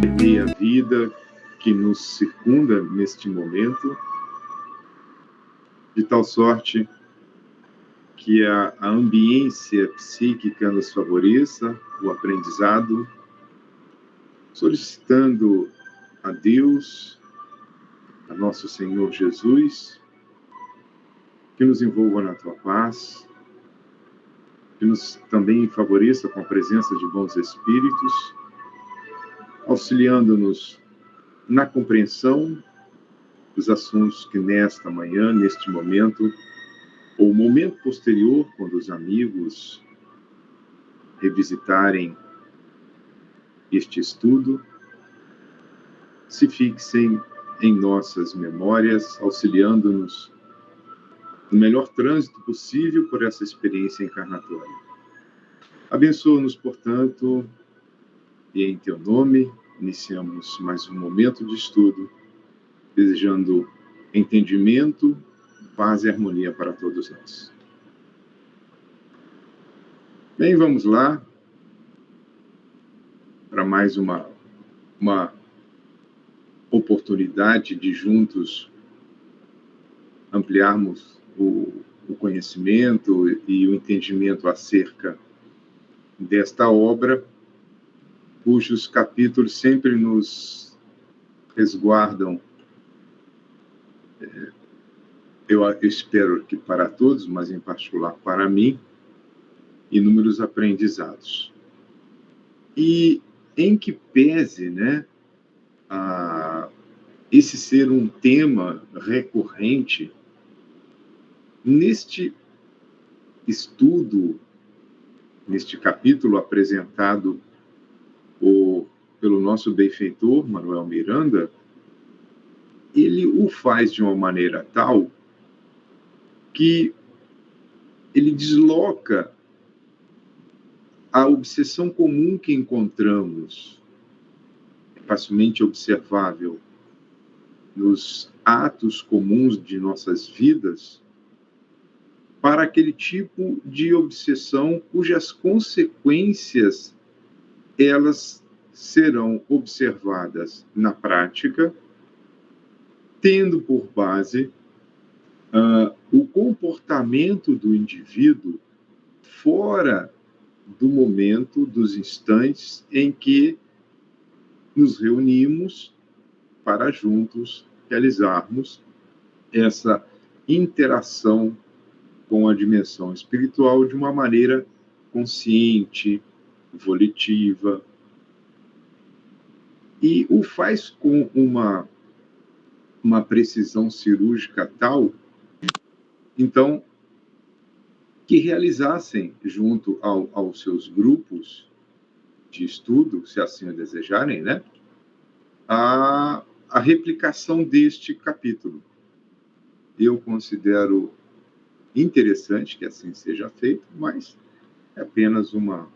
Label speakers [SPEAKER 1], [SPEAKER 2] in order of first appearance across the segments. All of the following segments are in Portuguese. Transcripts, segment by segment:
[SPEAKER 1] e a vida que nos circunda neste momento, de tal sorte que a ambiência psíquica nos favoreça o aprendizado, solicitando a Deus, a nosso Senhor Jesus, que nos envolva na tua paz, que nos também favoreça com a presença de bons espíritos, auxiliando-nos na compreensão dos assuntos que nesta manhã, neste momento, ou momento posterior, quando os amigos revisitarem este estudo, se fixem em nossas memórias, auxiliando-nos no melhor trânsito possível por essa experiência encarnatória. Abençoa-nos, portanto, e em teu nome, iniciamos mais um momento de estudo, desejando entendimento, paz e harmonia para todos nós. Bem, vamos lá para mais uma oportunidade de juntos ampliarmos o conhecimento e o entendimento acerca desta obra, cujos capítulos sempre nos resguardam, eu espero que para todos, mas em particular para mim, inúmeros aprendizados. E em que pese, né, esse ser um tema recorrente, neste estudo, neste capítulo apresentado pelo nosso benfeitor, Manuel Miranda, ele o faz de uma maneira tal que ele desloca a obsessão comum que encontramos, facilmente observável nos atos comuns de nossas vidas, para aquele tipo de obsessão cujas consequências elas serão observadas na prática, tendo por base o comportamento do indivíduo fora do momento, dos instantes em que nos reunimos para juntos realizarmos essa interação com a dimensão espiritual de uma maneira consciente, volitiva, e o faz com uma precisão cirúrgica tal, então, que realizassem junto aos seus grupos de estudo, se assim o desejarem, né, a replicação deste capítulo. Eu considero interessante que assim seja feito, mas é apenas uma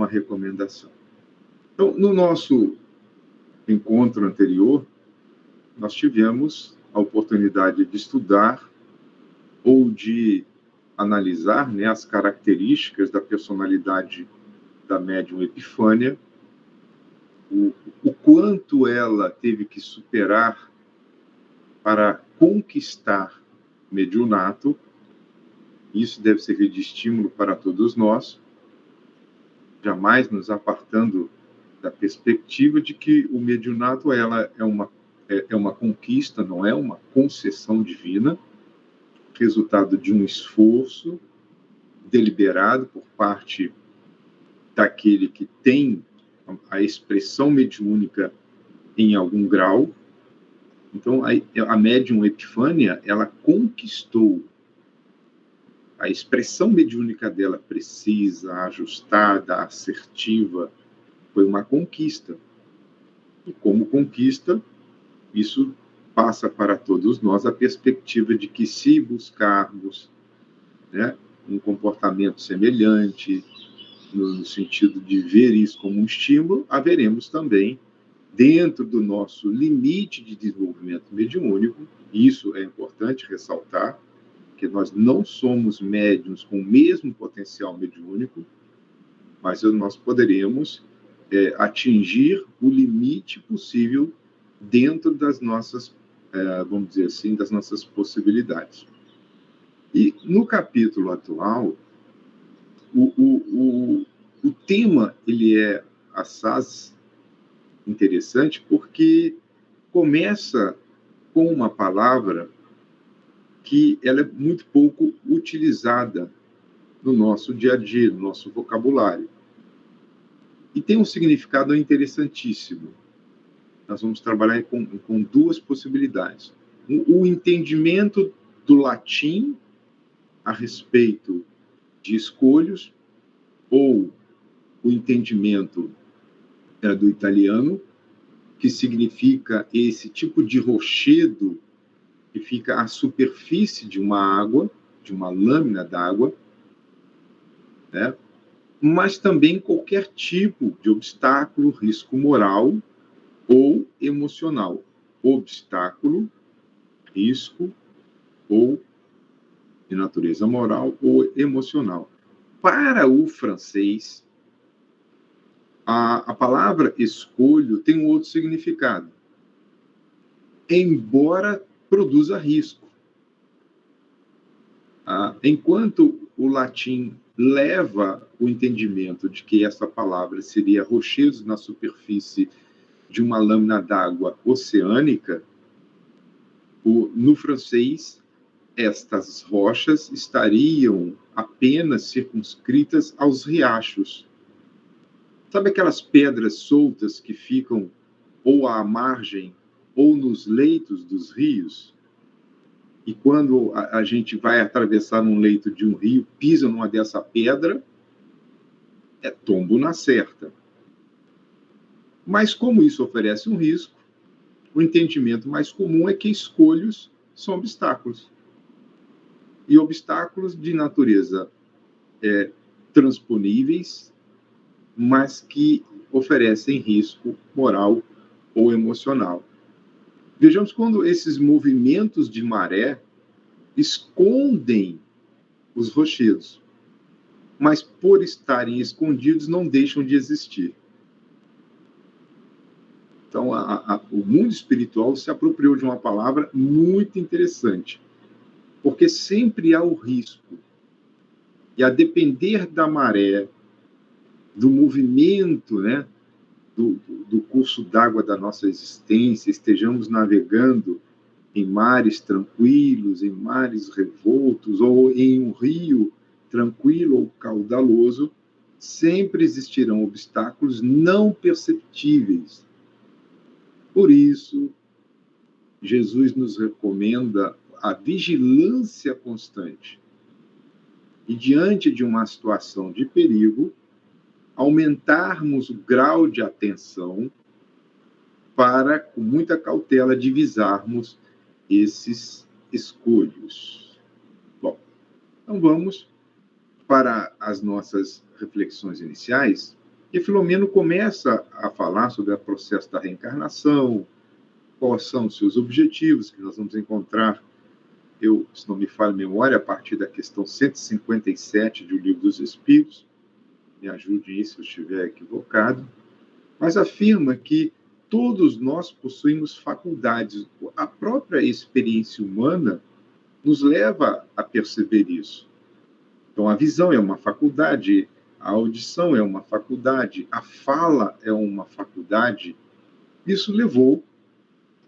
[SPEAKER 1] recomendação. Então, no nosso encontro anterior, nós tivemos a oportunidade de estudar ou de analisar, né, as características da personalidade da médium Epifânia, o quanto ela teve que superar para conquistar mediunato. Isso deve servir de estímulo para todos nós, jamais nos apartando da perspectiva de que o mediunato ela é uma conquista, não é uma concessão divina, resultado de um esforço deliberado por parte daquele que tem a expressão mediúnica em algum grau. Então, a médium Epifânia, ela conquistou a expressão mediúnica dela precisa, ajustada, assertiva, foi uma conquista. E como conquista, isso passa para todos nós a perspectiva de que, se buscarmos, né, um comportamento semelhante, no sentido de ver isso como um estímulo, haveremos também, dentro do nosso limite de desenvolvimento mediúnico, isso é importante ressaltar, que nós não somos médiuns com o mesmo potencial mediúnico, mas nós poderemos atingir o limite possível dentro das nossas, vamos dizer assim, das nossas possibilidades. E no capítulo atual, o tema ele é assaz interessante porque começa com uma palavra que ela é muito pouco utilizada no nosso dia a dia, no nosso vocabulário. E tem um significado interessantíssimo. Nós vamos trabalhar com duas possibilidades. O entendimento do latim a respeito de escolhos, ou o entendimento do italiano, que significa esse tipo de rochedo que fica à superfície de uma água, de uma lâmina d'água, né? Mas também qualquer tipo de obstáculo, risco moral ou emocional. Obstáculo, risco ou de natureza moral ou emocional. Para o francês, a palavra escolho tem um outro significado. Embora produza risco. Enquanto o latim leva o entendimento de que essa palavra seria rochedos na superfície de uma lâmina d'água oceânica, no francês, estas rochas estariam apenas circunscritas aos riachos. Sabe aquelas pedras soltas que ficam ou à margem ou nos leitos dos rios? E quando a gente vai atravessar um leito de um rio, pisa numa dessa pedra, é tombo na certa. Mas como isso oferece um risco, o entendimento mais comum é que escolhos são obstáculos. E obstáculos de natureza transponíveis, mas que oferecem risco moral ou emocional. Vejamos quando esses movimentos de maré escondem os rochedos, mas por estarem escondidos não deixam de existir. Então, o mundo espiritual se apropriou de uma palavra muito interessante, porque sempre há o risco. E a depender da maré, do movimento, né, do curso d'água da nossa existência, estejamos navegando em mares tranquilos, em mares revoltos, ou em um rio tranquilo ou caudaloso, sempre existirão obstáculos não perceptíveis. Por isso, Jesus nos recomenda a vigilância constante. E diante de uma situação de perigo, aumentarmos o grau de atenção para, com muita cautela, divisarmos esses escolhos. Bom, então vamos para as nossas reflexões iniciais, e Filomeno começa a falar sobre o processo da reencarnação, quais são os seus objetivos, que nós vamos encontrar, se não me falha a memória, a partir da questão 157 do Livro dos Espíritos, me ajude aí se eu estiver equivocado, mas afirma que todos nós possuímos faculdades. A própria experiência humana nos leva a perceber isso. Então, a visão é uma faculdade, a audição é uma faculdade, a fala é uma faculdade. Isso levou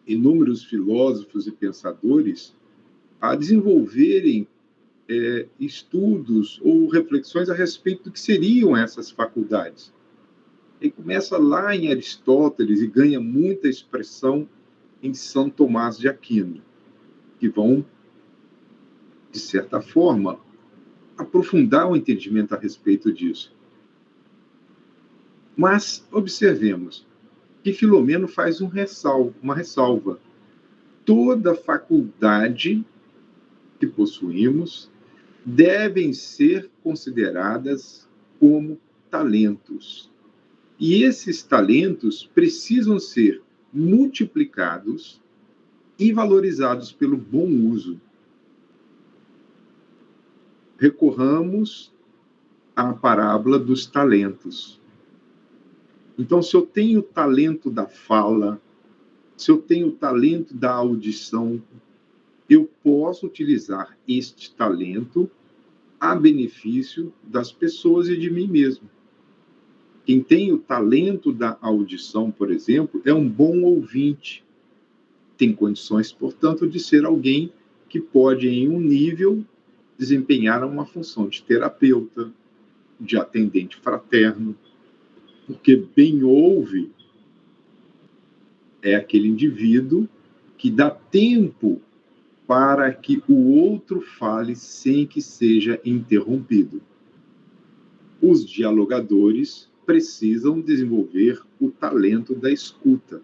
[SPEAKER 1] inúmeros filósofos e pensadores a desenvolverem estudos ou reflexões a respeito do que seriam essas faculdades. Ele começa lá em Aristóteles e ganha muita expressão em São Tomás de Aquino, que vão, de certa forma, aprofundar o entendimento a respeito disso. Mas observemos que Filomeno faz uma ressalva. Toda faculdade que possuímos devem ser consideradas como talentos. E esses talentos precisam ser multiplicados e valorizados pelo bom uso. Recorramos à parábola dos talentos. Então, se eu tenho o talento da fala, se eu tenho o talento da audição, eu posso utilizar este talento a benefício das pessoas e de mim mesmo. Quem tem o talento da audição, por exemplo, é um bom ouvinte. Tem condições, portanto, de ser alguém que pode, em um nível, desempenhar uma função de terapeuta, de atendente fraterno, porque bem ouve é aquele indivíduo que dá tempo para que o outro fale sem que seja interrompido. Os dialogadores precisam desenvolver o talento da escuta,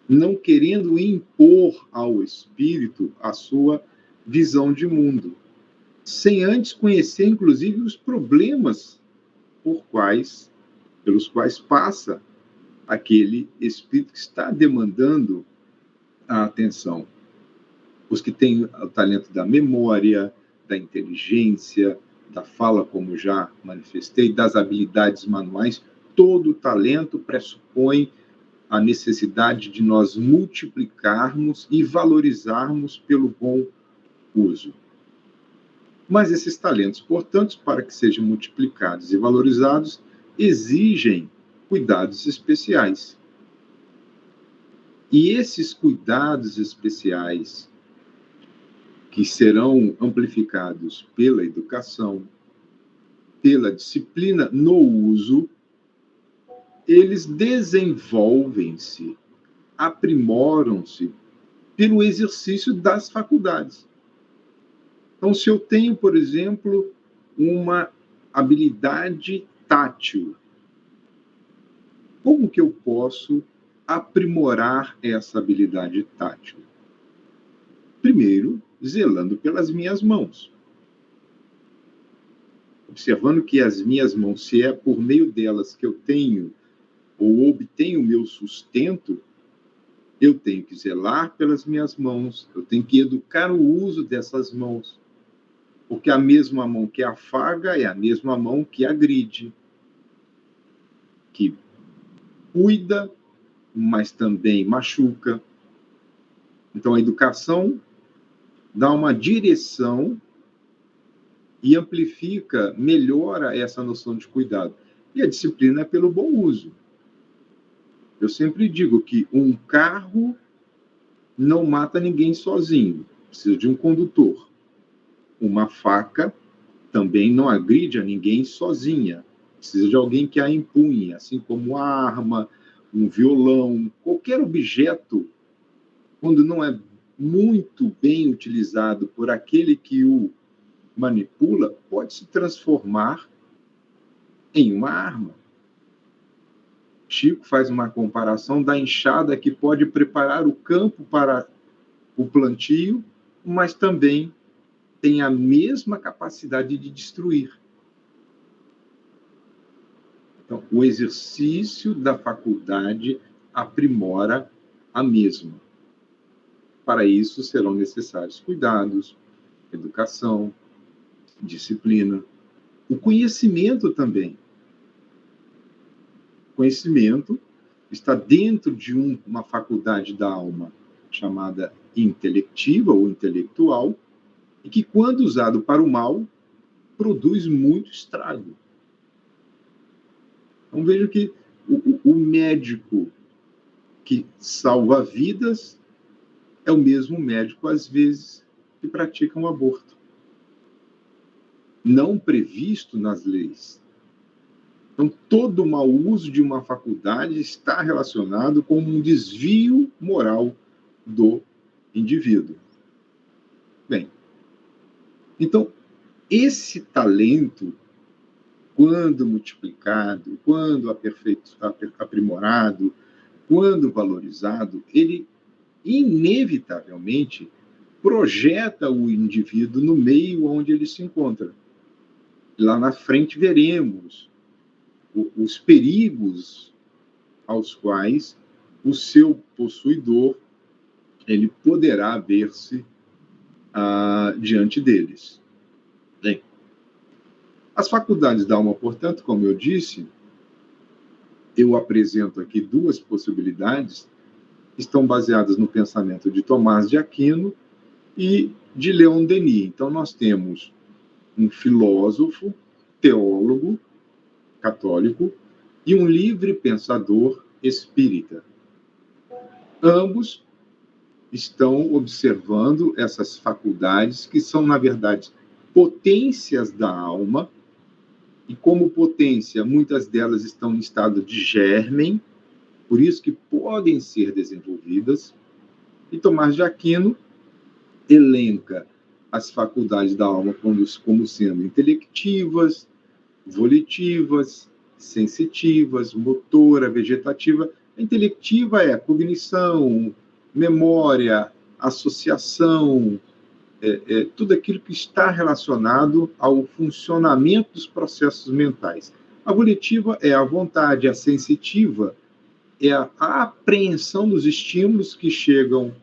[SPEAKER 1] não querendo impor ao espírito a sua visão de mundo, sem antes conhecer, inclusive, os problemas pelos quais passa aquele espírito que está demandando a atenção. Os que têm o talento da memória, da inteligência, da fala, como já manifestei, das habilidades manuais, todo o talento pressupõe a necessidade de nós multiplicarmos e valorizarmos pelo bom uso. Mas esses talentos, portanto, para que sejam multiplicados e valorizados, exigem cuidados especiais. E esses cuidados especiais, que serão amplificados pela educação, pela disciplina no uso, eles desenvolvem-se, aprimoram-se pelo exercício das faculdades. Então, se eu tenho, por exemplo, uma habilidade tátil, como que eu posso aprimorar essa habilidade tátil? Primeiro, zelando pelas minhas mãos. Observando que as minhas mãos, se é por meio delas que eu tenho ou obtenho o meu sustento, eu tenho que zelar pelas minhas mãos, eu tenho que educar o uso dessas mãos, porque a mesma mão que afaga é a mesma mão que agride, que cuida, mas também machuca. Então, a educação dá uma direção e amplifica, melhora essa noção de cuidado. E a disciplina é pelo bom uso. Eu sempre digo que um carro não mata ninguém sozinho, precisa de um condutor. Uma faca também não agride a ninguém sozinha, precisa de alguém que a empunhe, assim como a arma, um violão, qualquer objeto, quando não é muito bem utilizado por aquele que o manipula, pode se transformar em uma arma. Chico faz uma comparação da enxada que pode preparar o campo para o plantio, mas também tem a mesma capacidade de destruir. Então, o exercício da faculdade aprimora a mesma. Para isso, serão necessários cuidados, educação, disciplina, o conhecimento também. O conhecimento está dentro de uma faculdade da alma chamada intelectiva ou intelectual, e que, quando usado para o mal, produz muito estrago. Então, vejo que o médico que salva vidas é o mesmo médico, às vezes, que pratica um aborto. Não previsto nas leis. Então, todo mau uso de uma faculdade está relacionado com um desvio moral do indivíduo. Bem, então, esse talento, quando multiplicado, quando aprimorado, quando valorizado, ele inevitavelmente projeta o indivíduo no meio onde ele se encontra. Lá na frente veremos os perigos aos quais o seu possuidor ele poderá ver-se diante deles. Bem, as faculdades da alma, portanto, como eu disse, eu apresento aqui duas possibilidades que estão baseadas no pensamento de Tomás de Aquino e de Leon Denis. Então, nós temos um filósofo, teólogo, católico, e um livre pensador espírita. Ambos estão observando essas faculdades que são, na verdade, potências da alma, e como potência, muitas delas estão em estado de germen, por isso que podem ser desenvolvidas. E Tomás de Aquino elenca as faculdades da alma como sendo intelectivas, volitivas, sensitivas, motora, vegetativa. A intelectiva é cognição, memória, associação, tudo aquilo que está relacionado ao funcionamento dos processos mentais. A volitiva é a vontade, a sensitiva é a apreensão dos estímulos que chegam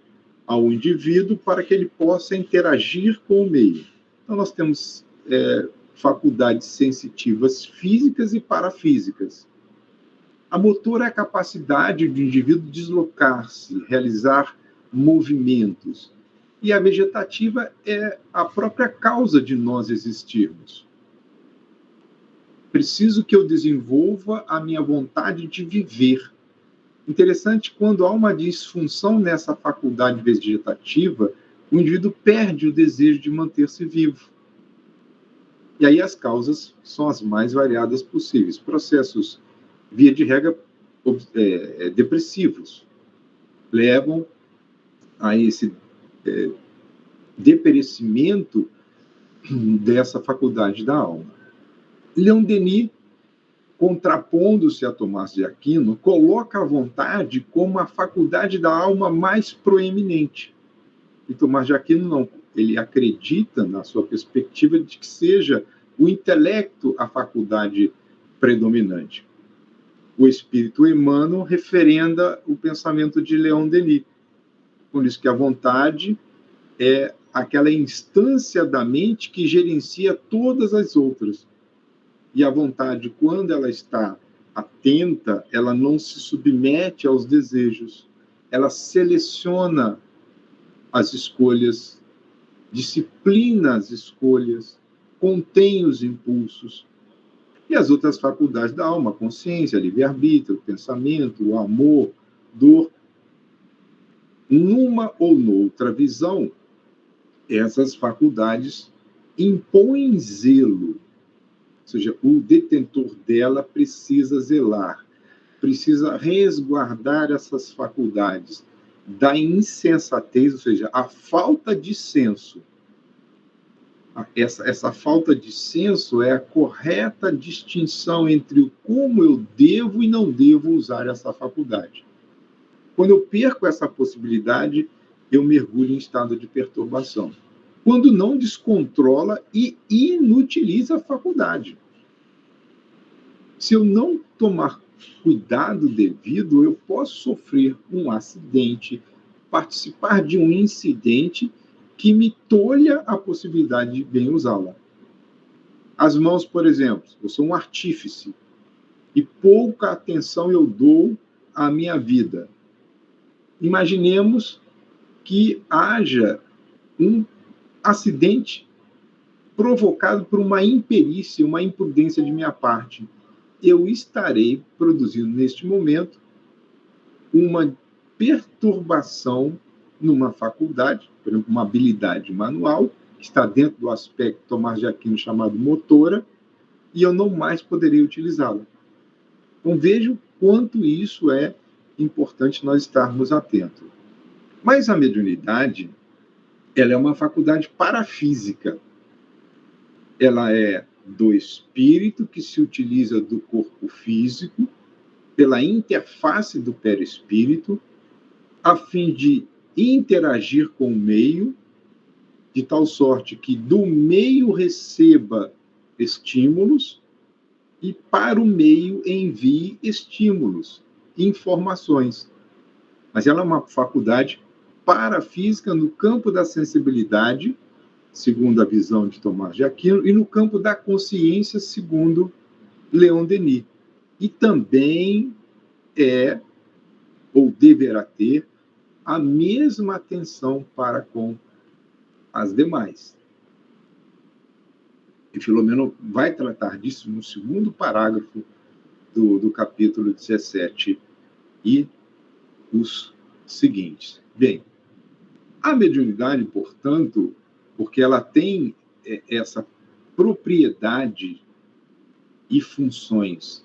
[SPEAKER 1] ao indivíduo para que ele possa interagir com o meio. Então, nós temos faculdades sensitivas físicas e parafísicas. A motora é a capacidade do indivíduo deslocar-se, realizar movimentos. E a vegetativa é a própria causa de nós existirmos. Preciso que eu desenvolva a minha vontade de viver. Interessante, quando há uma disfunção nessa faculdade vegetativa, o indivíduo perde o desejo de manter-se vivo. E aí as causas são as mais variadas possíveis. Processos, via de regra, depressivos, levam a esse deperecimento dessa faculdade da alma. Leon Denis, contrapondo-se a Tomás de Aquino, coloca a vontade como a faculdade da alma mais proeminente. E Tomás de Aquino não. Ele acredita, na sua perspectiva, de que seja o intelecto a faculdade predominante. O espírito Emmanuel referenda o pensamento de Leon Denis. Por isso que a vontade é aquela instância da mente que gerencia todas as outras. E a vontade, quando ela está atenta, ela não se submete aos desejos. Ela seleciona as escolhas, disciplina as escolhas, contém os impulsos. E as outras faculdades da alma, a consciência, livre-arbítrio, o pensamento, o amor, dor. Numa ou noutra visão, essas faculdades impõem zelo. Ou seja, o detentor dela precisa zelar, precisa resguardar essas faculdades da insensatez, ou seja, a falta de senso. Essa falta de senso é a correta distinção entre o como eu devo e não devo usar essa faculdade. Quando eu perco essa possibilidade, eu mergulho em estado de perturbação. Quando não descontrola e inutiliza a faculdade. Se eu não tomar cuidado devido, eu posso sofrer um acidente, participar de um incidente que me tolha a possibilidade de bem usá-la. As mãos, por exemplo, eu sou um artífice e pouca atenção eu dou à minha vida. Imaginemos que haja um acidente provocado por uma imperícia, uma imprudência de minha parte. Eu estarei produzindo, neste momento, uma perturbação numa faculdade, por exemplo, uma habilidade manual, que está dentro do aspecto Tomás de Aquino chamado motora, e eu não mais poderia utilizá-la. Então, vejo quanto isso é importante nós estarmos atentos. Mas a mediunidade, ela é uma faculdade parafísica. Ela é do espírito que se utiliza do corpo físico, pela interface do perispírito, a fim de interagir com o meio, de tal sorte que do meio receba estímulos e para o meio envie estímulos, informações. Mas ela é uma faculdade parafísica no campo da sensibilidade, segundo a visão de Tomás de Aquino, e no campo da consciência, segundo Leon Denis. E também é, ou deverá ter, a mesma atenção para com as demais. E Filomeno vai tratar disso no segundo parágrafo do capítulo 17 e os seguintes. Bem, a mediunidade, portanto, porque ela tem essa propriedade e funções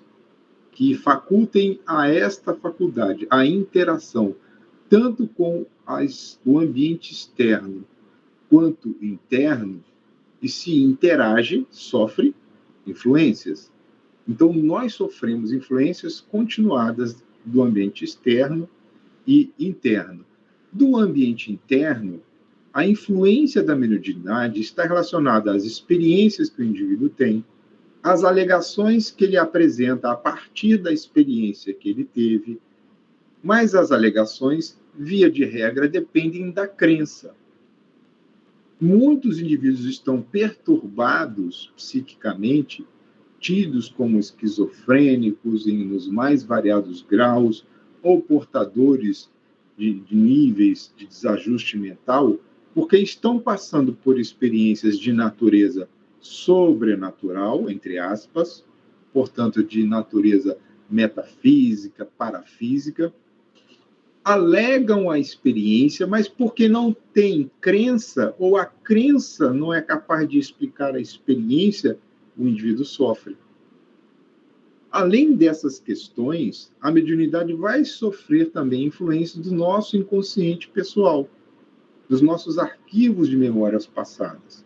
[SPEAKER 1] que facultem a esta faculdade a interação tanto com o ambiente externo quanto interno, e se interage, sofre influências. Então, nós sofremos influências continuadas do ambiente externo e interno. Do ambiente interno, a influência da mediunidade está relacionada às experiências que o indivíduo tem, às alegações que ele apresenta a partir da experiência que ele teve, mas as alegações, via de regra, dependem da crença. Muitos indivíduos estão perturbados psiquicamente, tidos como esquizofrênicos nos mais variados graus, ou portadores de níveis de desajuste mental, porque estão passando por experiências de natureza sobrenatural, entre aspas, portanto, de natureza metafísica, parafísica, alegam a experiência, mas porque não tem crença, ou a crença não é capaz de explicar a experiência, o indivíduo sofre. Além dessas questões, a mediunidade vai sofrer também influência do nosso inconsciente pessoal, dos nossos arquivos de memórias passadas.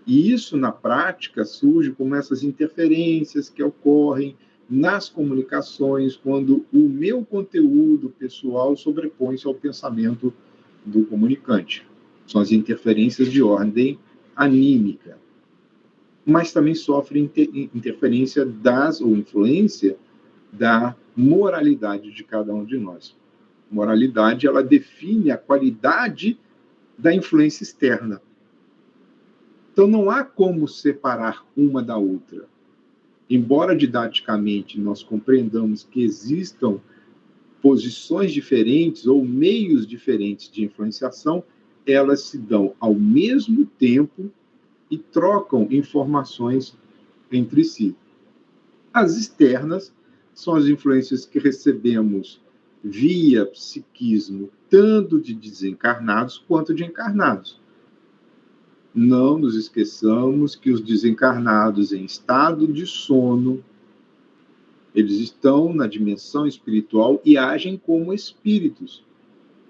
[SPEAKER 1] E isso, na prática, surge como essas interferências que ocorrem nas comunicações, quando o meu conteúdo pessoal sobrepõe-se ao pensamento do comunicante. São as interferências de ordem anímica. Mas também sofre interferência ou influência da moralidade de cada um de nós. Moralidade, ela define a qualidade da influência externa. Então, não há como separar uma da outra. Embora didaticamente nós compreendamos que existam posições diferentes ou meios diferentes de influenciação, elas se dão ao mesmo tempo e trocam informações entre si. As externas são as influências que recebemos via psiquismo, tanto de desencarnados quanto de encarnados. Não nos esqueçamos que os desencarnados em estado de sono, eles estão na dimensão espiritual e agem como espíritos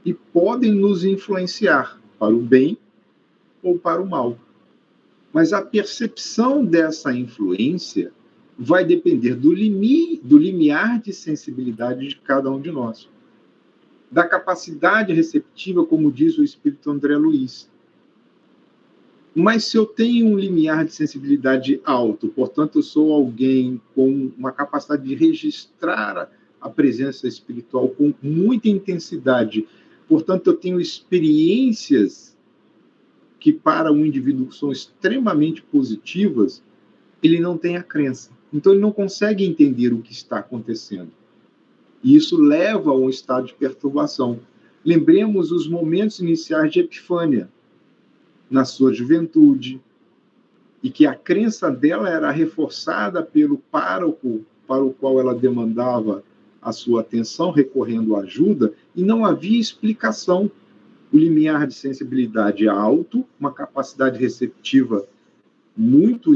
[SPEAKER 1] e podem nos influenciar para o bem ou para o mal. Mas a percepção dessa influência vai depender do limiar de sensibilidade de cada um de nós, da capacidade receptiva, como diz o espírito André Luiz. Mas se eu tenho um limiar de sensibilidade alto, portanto, eu sou alguém com uma capacidade de registrar a presença espiritual com muita intensidade, portanto, eu tenho experiências que para um indivíduo são extremamente positivas, ele não tem a crença. Então, ele não consegue entender o que está acontecendo. E isso leva a um estado de perturbação. Lembremos os momentos iniciais de Epifânia, na sua juventude, e que a crença dela era reforçada pelo pároco para o qual ela demandava a sua atenção, recorrendo à ajuda, e não havia explicação. O limiar de sensibilidade é alto, uma capacidade receptiva muito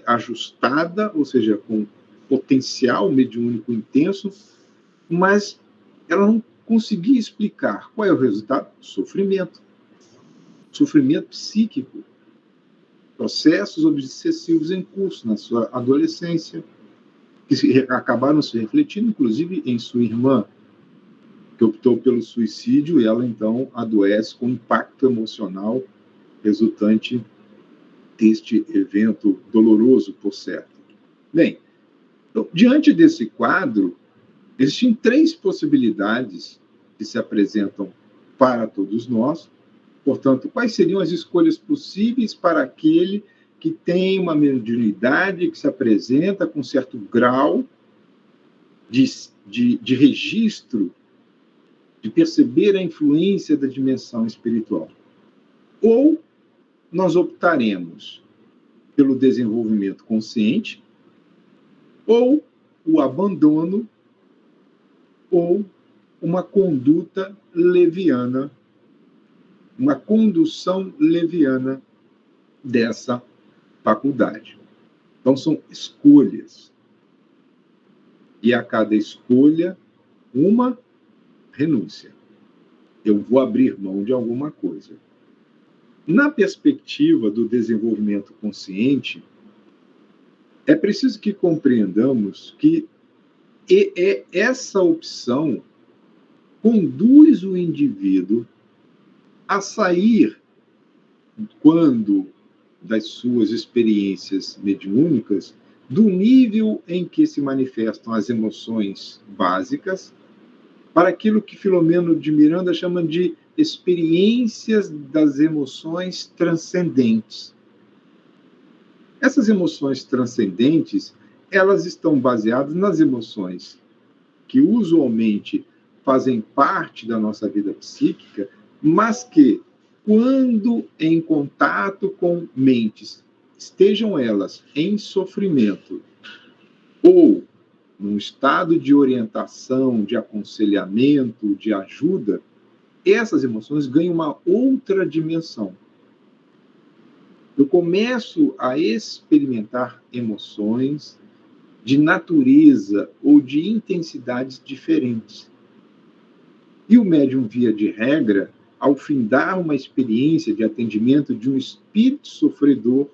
[SPEAKER 1] ajustada, ou seja, com potencial mediúnico intenso, mas ela não conseguia explicar. Qual é o resultado? Sofrimento. Sofrimento psíquico. Processos obsessivos em curso na sua adolescência, que acabaram se refletindo, inclusive, em sua irmã, que optou pelo suicídio, e ela, então, adoece com impacto emocional resultante deste evento doloroso, por certo. Bem, então, diante desse quadro, existem 3 possibilidades que se apresentam para todos nós. Portanto, quais seriam as escolhas possíveis para aquele que tem uma mediunidade que se apresenta com certo grau de registro, de perceber a influência da dimensão espiritual. Ou nós optaremos pelo desenvolvimento consciente, ou o abandono, ou uma conduta leviana, uma condução leviana dessa faculdade. Então, são escolhas. E a cada escolha, uma renúncia. Eu vou abrir mão de alguma coisa. Na perspectiva do desenvolvimento consciente, é preciso que compreendamos que essa opção conduz o indivíduo a sair, quando das suas experiências mediúnicas, do nível em que se manifestam as emoções básicas, para aquilo que Filomeno de Miranda chama de experiências das emoções transcendentes. Essas emoções transcendentes, elas estão baseadas nas emoções que usualmente fazem parte da nossa vida psíquica, mas que, quando em contato com mentes, estejam elas em sofrimento ou num estado de orientação, de aconselhamento, de ajuda, essas emoções ganham uma outra dimensão. Eu começo a experimentar emoções de natureza ou de intensidades diferentes. E o médium, via de regra, ao findar uma experiência de atendimento de um espírito sofredor,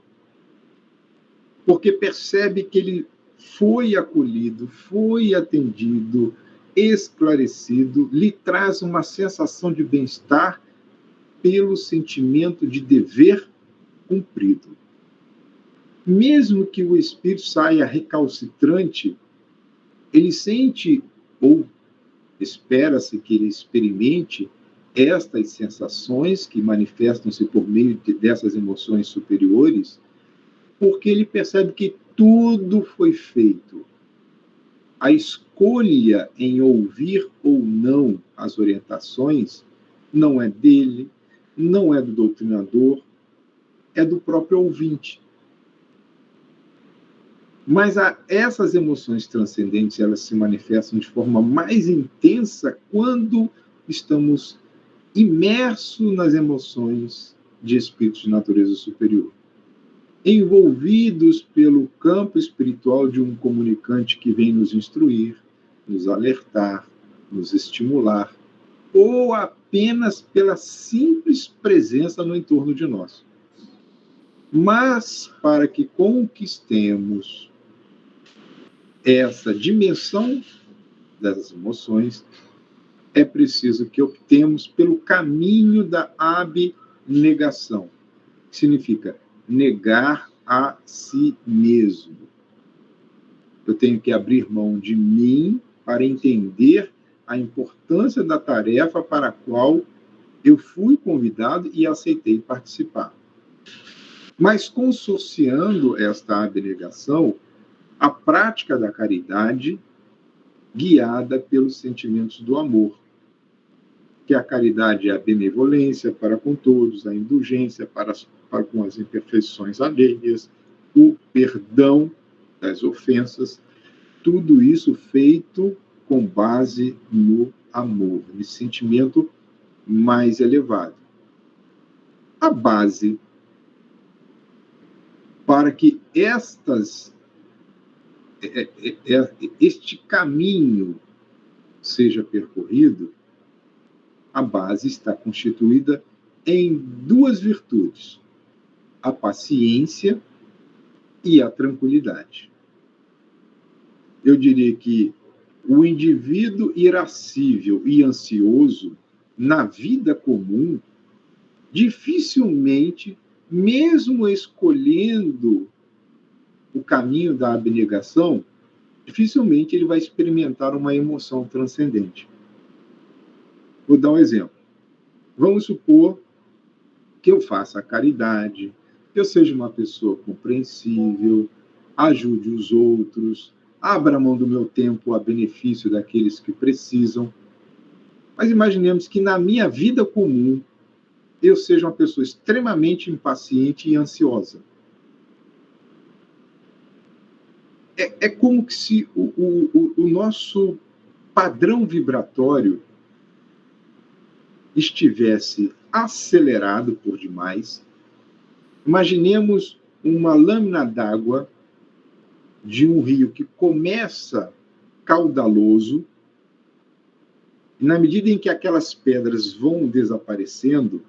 [SPEAKER 1] porque percebe que ele foi acolhido, foi atendido, esclarecido, lhe traz uma sensação de bem-estar pelo sentimento de dever cumprido. Mesmo que o espírito saia recalcitrante, ele sente, ou espera-se que ele experimente, estas sensações que manifestam-se por meio dessas emoções superiores, porque ele percebe que tudo foi feito. A escolha em ouvir ou não as orientações não é dele, não é do doutrinador, é do próprio ouvinte. Mas essas emoções transcendentes, elas se manifestam de forma mais intensa quando estamos imersos nas emoções de espíritos de natureza superior, envolvidos pelo campo espiritual de um comunicante que vem nos instruir, nos alertar, nos estimular, ou apenas pela simples presença no entorno de nós. Mas, para que conquistemos essa dimensão das emoções, é preciso que optemos pelo caminho da abnegação, que significa negar a si mesmo. Eu tenho que abrir mão de mim para entender a importância da tarefa para a qual eu fui convidado e aceitei participar. Mas consociando esta abnegação à prática da caridade, guiada pelos sentimentos do amor, que a caridade é a benevolência para com todos, a indulgência para com as imperfeições alheias, o perdão das ofensas, tudo isso feito com base no amor, nesse sentimento mais elevado. A base para que este caminho seja percorrido, a base está constituída em duas virtudes: a paciência e a tranquilidade. Eu diria que o indivíduo irascível e ansioso, na vida comum, dificilmente, mesmo escolhendo o caminho da abnegação, dificilmente ele vai experimentar uma emoção transcendente. Vou dar um exemplo. Vamos supor que eu faça a caridade, que eu seja uma pessoa compreensível, ajude os outros, abra mão do meu tempo a benefício daqueles que precisam. Mas imaginemos que na minha vida comum eu seja uma pessoa extremamente impaciente e ansiosa. É como se o nosso padrão vibratório estivesse acelerado por demais. Imaginemos uma lâmina d'água de um rio que começa caudaloso, e na medida em que aquelas pedras vão desaparecendo,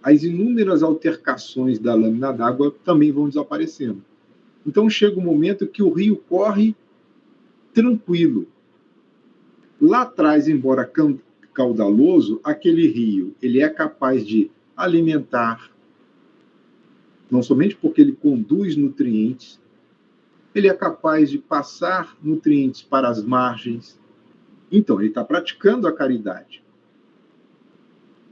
[SPEAKER 1] as inúmeras altercações da lâmina d'água também vão desaparecendo. Então chega um momento que o rio corre tranquilo. Lá atrás, embora caudaloso, aquele rio ele é capaz de alimentar, não somente porque ele conduz nutrientes, ele é capaz de passar nutrientes para as margens. Então, ele está praticando a caridade.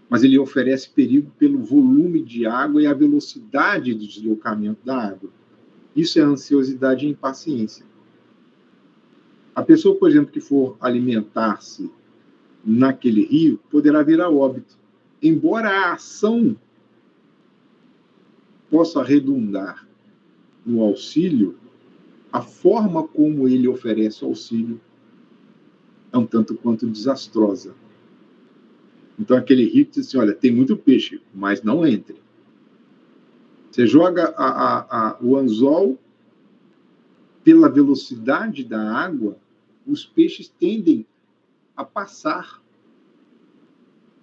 [SPEAKER 1] Mas ele oferece perigo pelo volume de água e a velocidade de deslocamento da água. Isso é ansiosidade e impaciência. A pessoa, por exemplo, que for alimentar-se naquele rio, poderá vir a óbito. Embora a ação possa redundar no auxílio, a forma como ele oferece o auxílio é um tanto quanto desastrosa. Então, aquele rio diz assim, olha, tem muito peixe, mas não entre. Você joga o anzol pela velocidade da água, os peixes tendem a passar.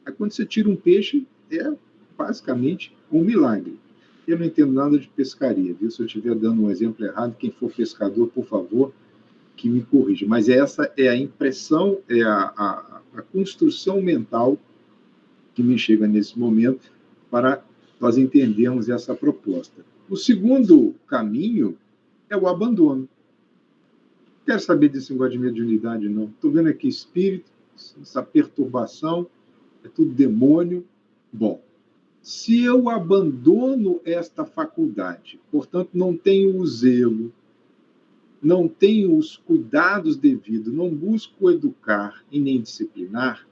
[SPEAKER 1] Aí, quando você tira um peixe, é basicamente um milagre. Eu não entendo nada de pescaria, viu? Se eu estiver dando um exemplo errado, quem for pescador, por favor, que me corrija. Mas essa é a impressão, é a construção mental que me chega nesse momento para nós entendermos essa proposta. O segundo caminho é o abandono. Não quero saber desse negócio de mediunidade, não. Estou vendo aqui espírito, essa perturbação, é tudo demônio. Bom, se eu abandono esta faculdade, portanto, não tenho o zelo, não tenho os cuidados devidos, não busco educar e nem disciplinar,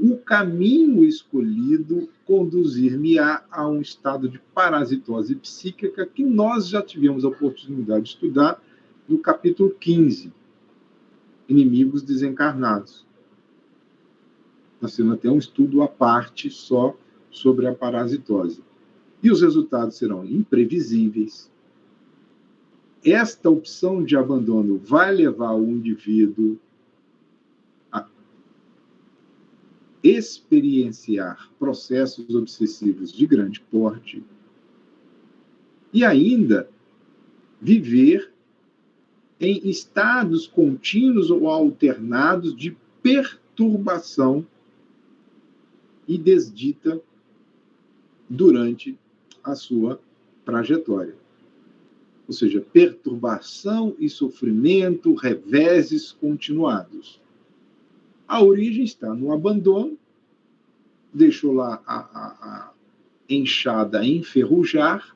[SPEAKER 1] o caminho escolhido conduzir-me-á a um estado de parasitose psíquica que nós já tivemos a oportunidade de estudar no capítulo 15, Inimigos Desencarnados. Nós temos até um estudo à parte só sobre a parasitose. E os resultados serão imprevisíveis. Esta opção de abandono vai levar o indivíduo a experienciar processos obsessivos de grande porte e ainda viver em estados contínuos ou alternados de perturbação e desdita durante a sua trajetória. Ou seja, perturbação e sofrimento, reveses continuados. A origem está no abandono, deixou lá a enxada enferrujar,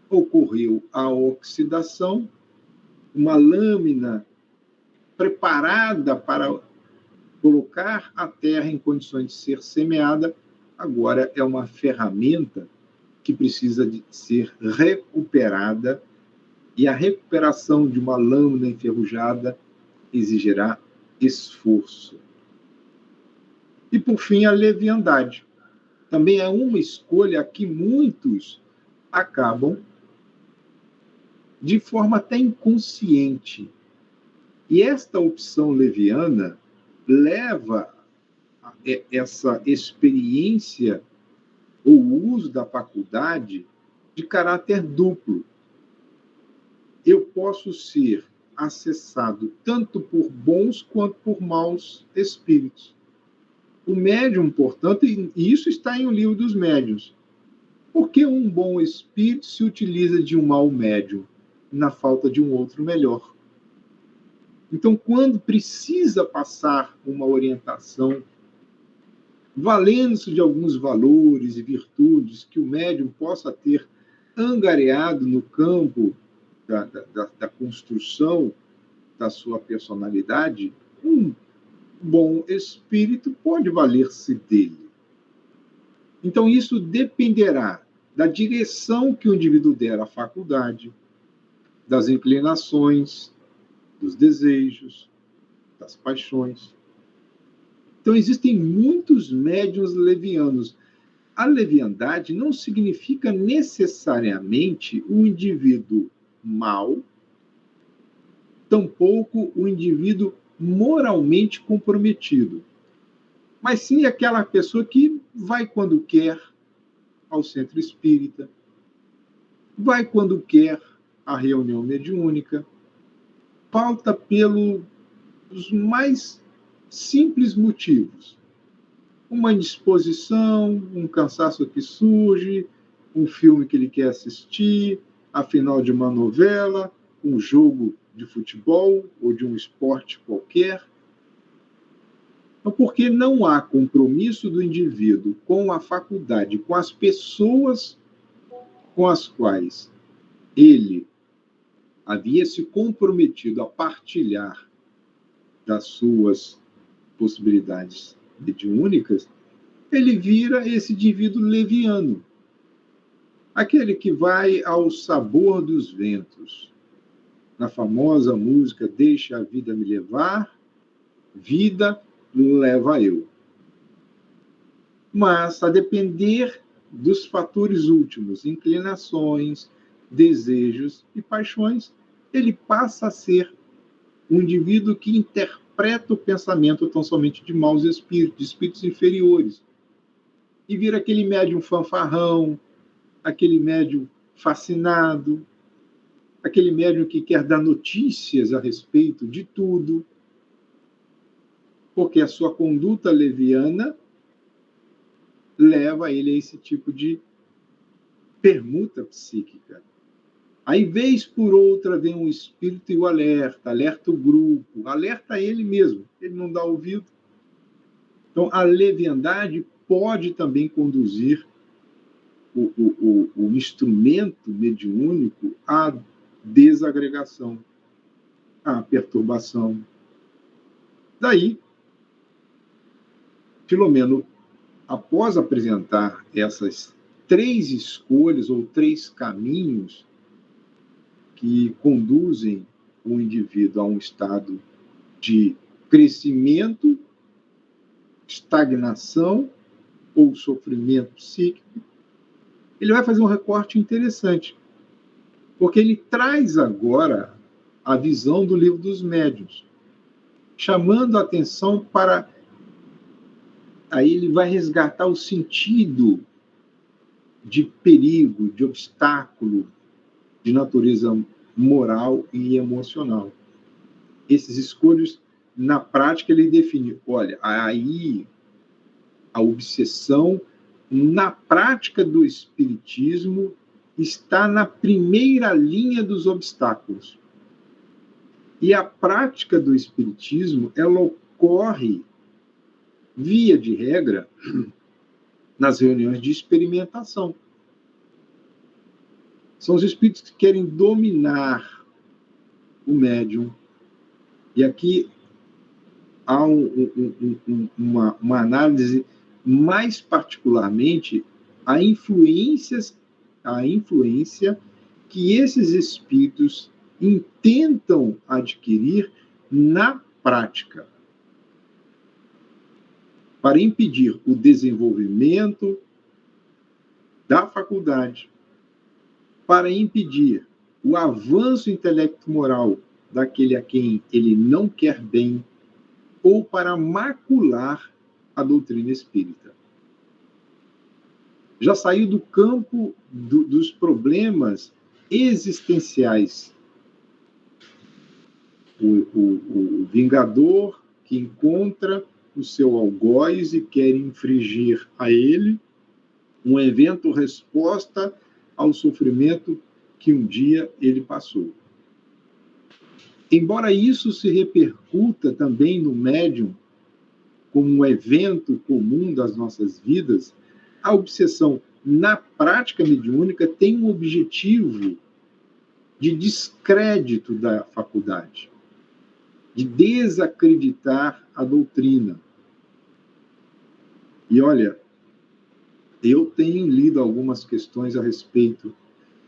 [SPEAKER 1] ocorreu a oxidação, uma lâmina preparada para colocar a terra em condições de ser semeada, agora é uma ferramenta que precisa de ser recuperada, e a recuperação de uma lâmina enferrujada exigirá esforço. E, por fim, a leviandade. Também é uma escolha que muitos acabam, de forma até inconsciente. E esta opção leviana leva essa experiência ou o uso da faculdade de caráter duplo. Eu posso ser acessado tanto por bons quanto por maus espíritos. O médium, portanto, e isso está em O Livro dos Médiuns. Por que um bom espírito se utiliza de um mau médium na falta de um outro melhor? Então, quando precisa passar uma orientação, valendo-se de alguns valores e virtudes que o médium possa ter angariado no campo da construção da sua personalidade, um bom espírito pode valer-se dele. Então, isso dependerá da direção que o indivíduo der à faculdade, das inclinações, dos desejos, das paixões. Então, existem muitos médiuns levianos. A leviandade não significa necessariamente um indivíduo mau, tampouco um indivíduo moralmente comprometido, mas sim aquela pessoa que vai quando quer ao centro espírita, vai quando quer à reunião mediúnica, pauta pelos mais simples motivos. Uma indisposição, um cansaço que surge, um filme que ele quer assistir, a final de uma novela, um jogo de futebol ou de um esporte qualquer. Então, porque não há compromisso do indivíduo com a faculdade, com as pessoas com as quais ele havia se comprometido a partilhar das suas possibilidades mediúnicas, ele vira esse indivíduo leviano, aquele que vai ao sabor dos ventos. Na famosa música Deixa a Vida Me Levar, vida leva eu. Mas, a depender dos fatores últimos, inclinações, desejos e paixões, ele passa a ser um indivíduo que interpreta o pensamento tão somente de maus espíritos, de espíritos inferiores, e vira aquele médium fanfarrão, aquele médium fascinado, aquele médium que quer dar notícias a respeito de tudo, porque a sua conduta leviana leva ele a esse tipo de permuta psíquica. Aí, vez por outra, vem um espírito e o alerta o grupo, alerta ele mesmo, ele não dá ouvido. Então, a leviandade pode também conduzir o instrumento mediúnico à desagregação, à perturbação. Daí, Filomeno, após apresentar essas 3 escolhas ou 3 caminhos que conduzem o indivíduo a um estado de crescimento, estagnação ou sofrimento psíquico, ele vai fazer um recorte interessante, porque ele traz agora a visão do Livro dos Médiuns, chamando a atenção para... Aí ele vai resgatar o sentido de perigo, de obstáculo, de natureza moral e emocional. Esses escolhos, na prática, ele define, olha, aí a obsessão, na prática do espiritismo, está na primeira linha dos obstáculos. E a prática do espiritismo, ela ocorre, via de regra, nas reuniões de experimentação. São os espíritos que querem dominar o médium. E aqui há uma análise, mais particularmente, a influência que esses espíritos intentam adquirir na prática, para impedir o desenvolvimento da faculdade, para impedir o avanço intelecto-moral daquele a quem ele não quer bem, ou para macular a doutrina espírita. Já saiu do campo dos problemas existenciais. O vingador que encontra o seu algoz e quer infligir a ele um evento-resposta ao sofrimento que um dia ele passou. Embora isso se repercuta também no médium como um evento comum das nossas vidas, a obsessão na prática mediúnica tem um objetivo de descrédito da faculdade, de desacreditar a doutrina. E olha, eu tenho lido algumas questões a respeito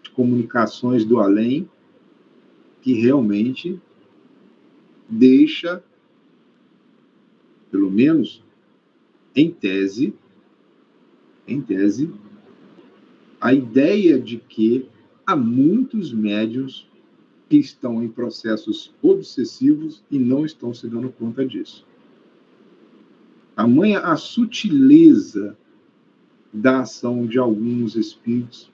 [SPEAKER 1] de comunicações do além que realmente deixa, pelo menos em tese, a ideia de que há muitos médiuns que estão em processos obsessivos e não estão se dando conta disso. Tamanha a sutileza da ação de alguns espíritos,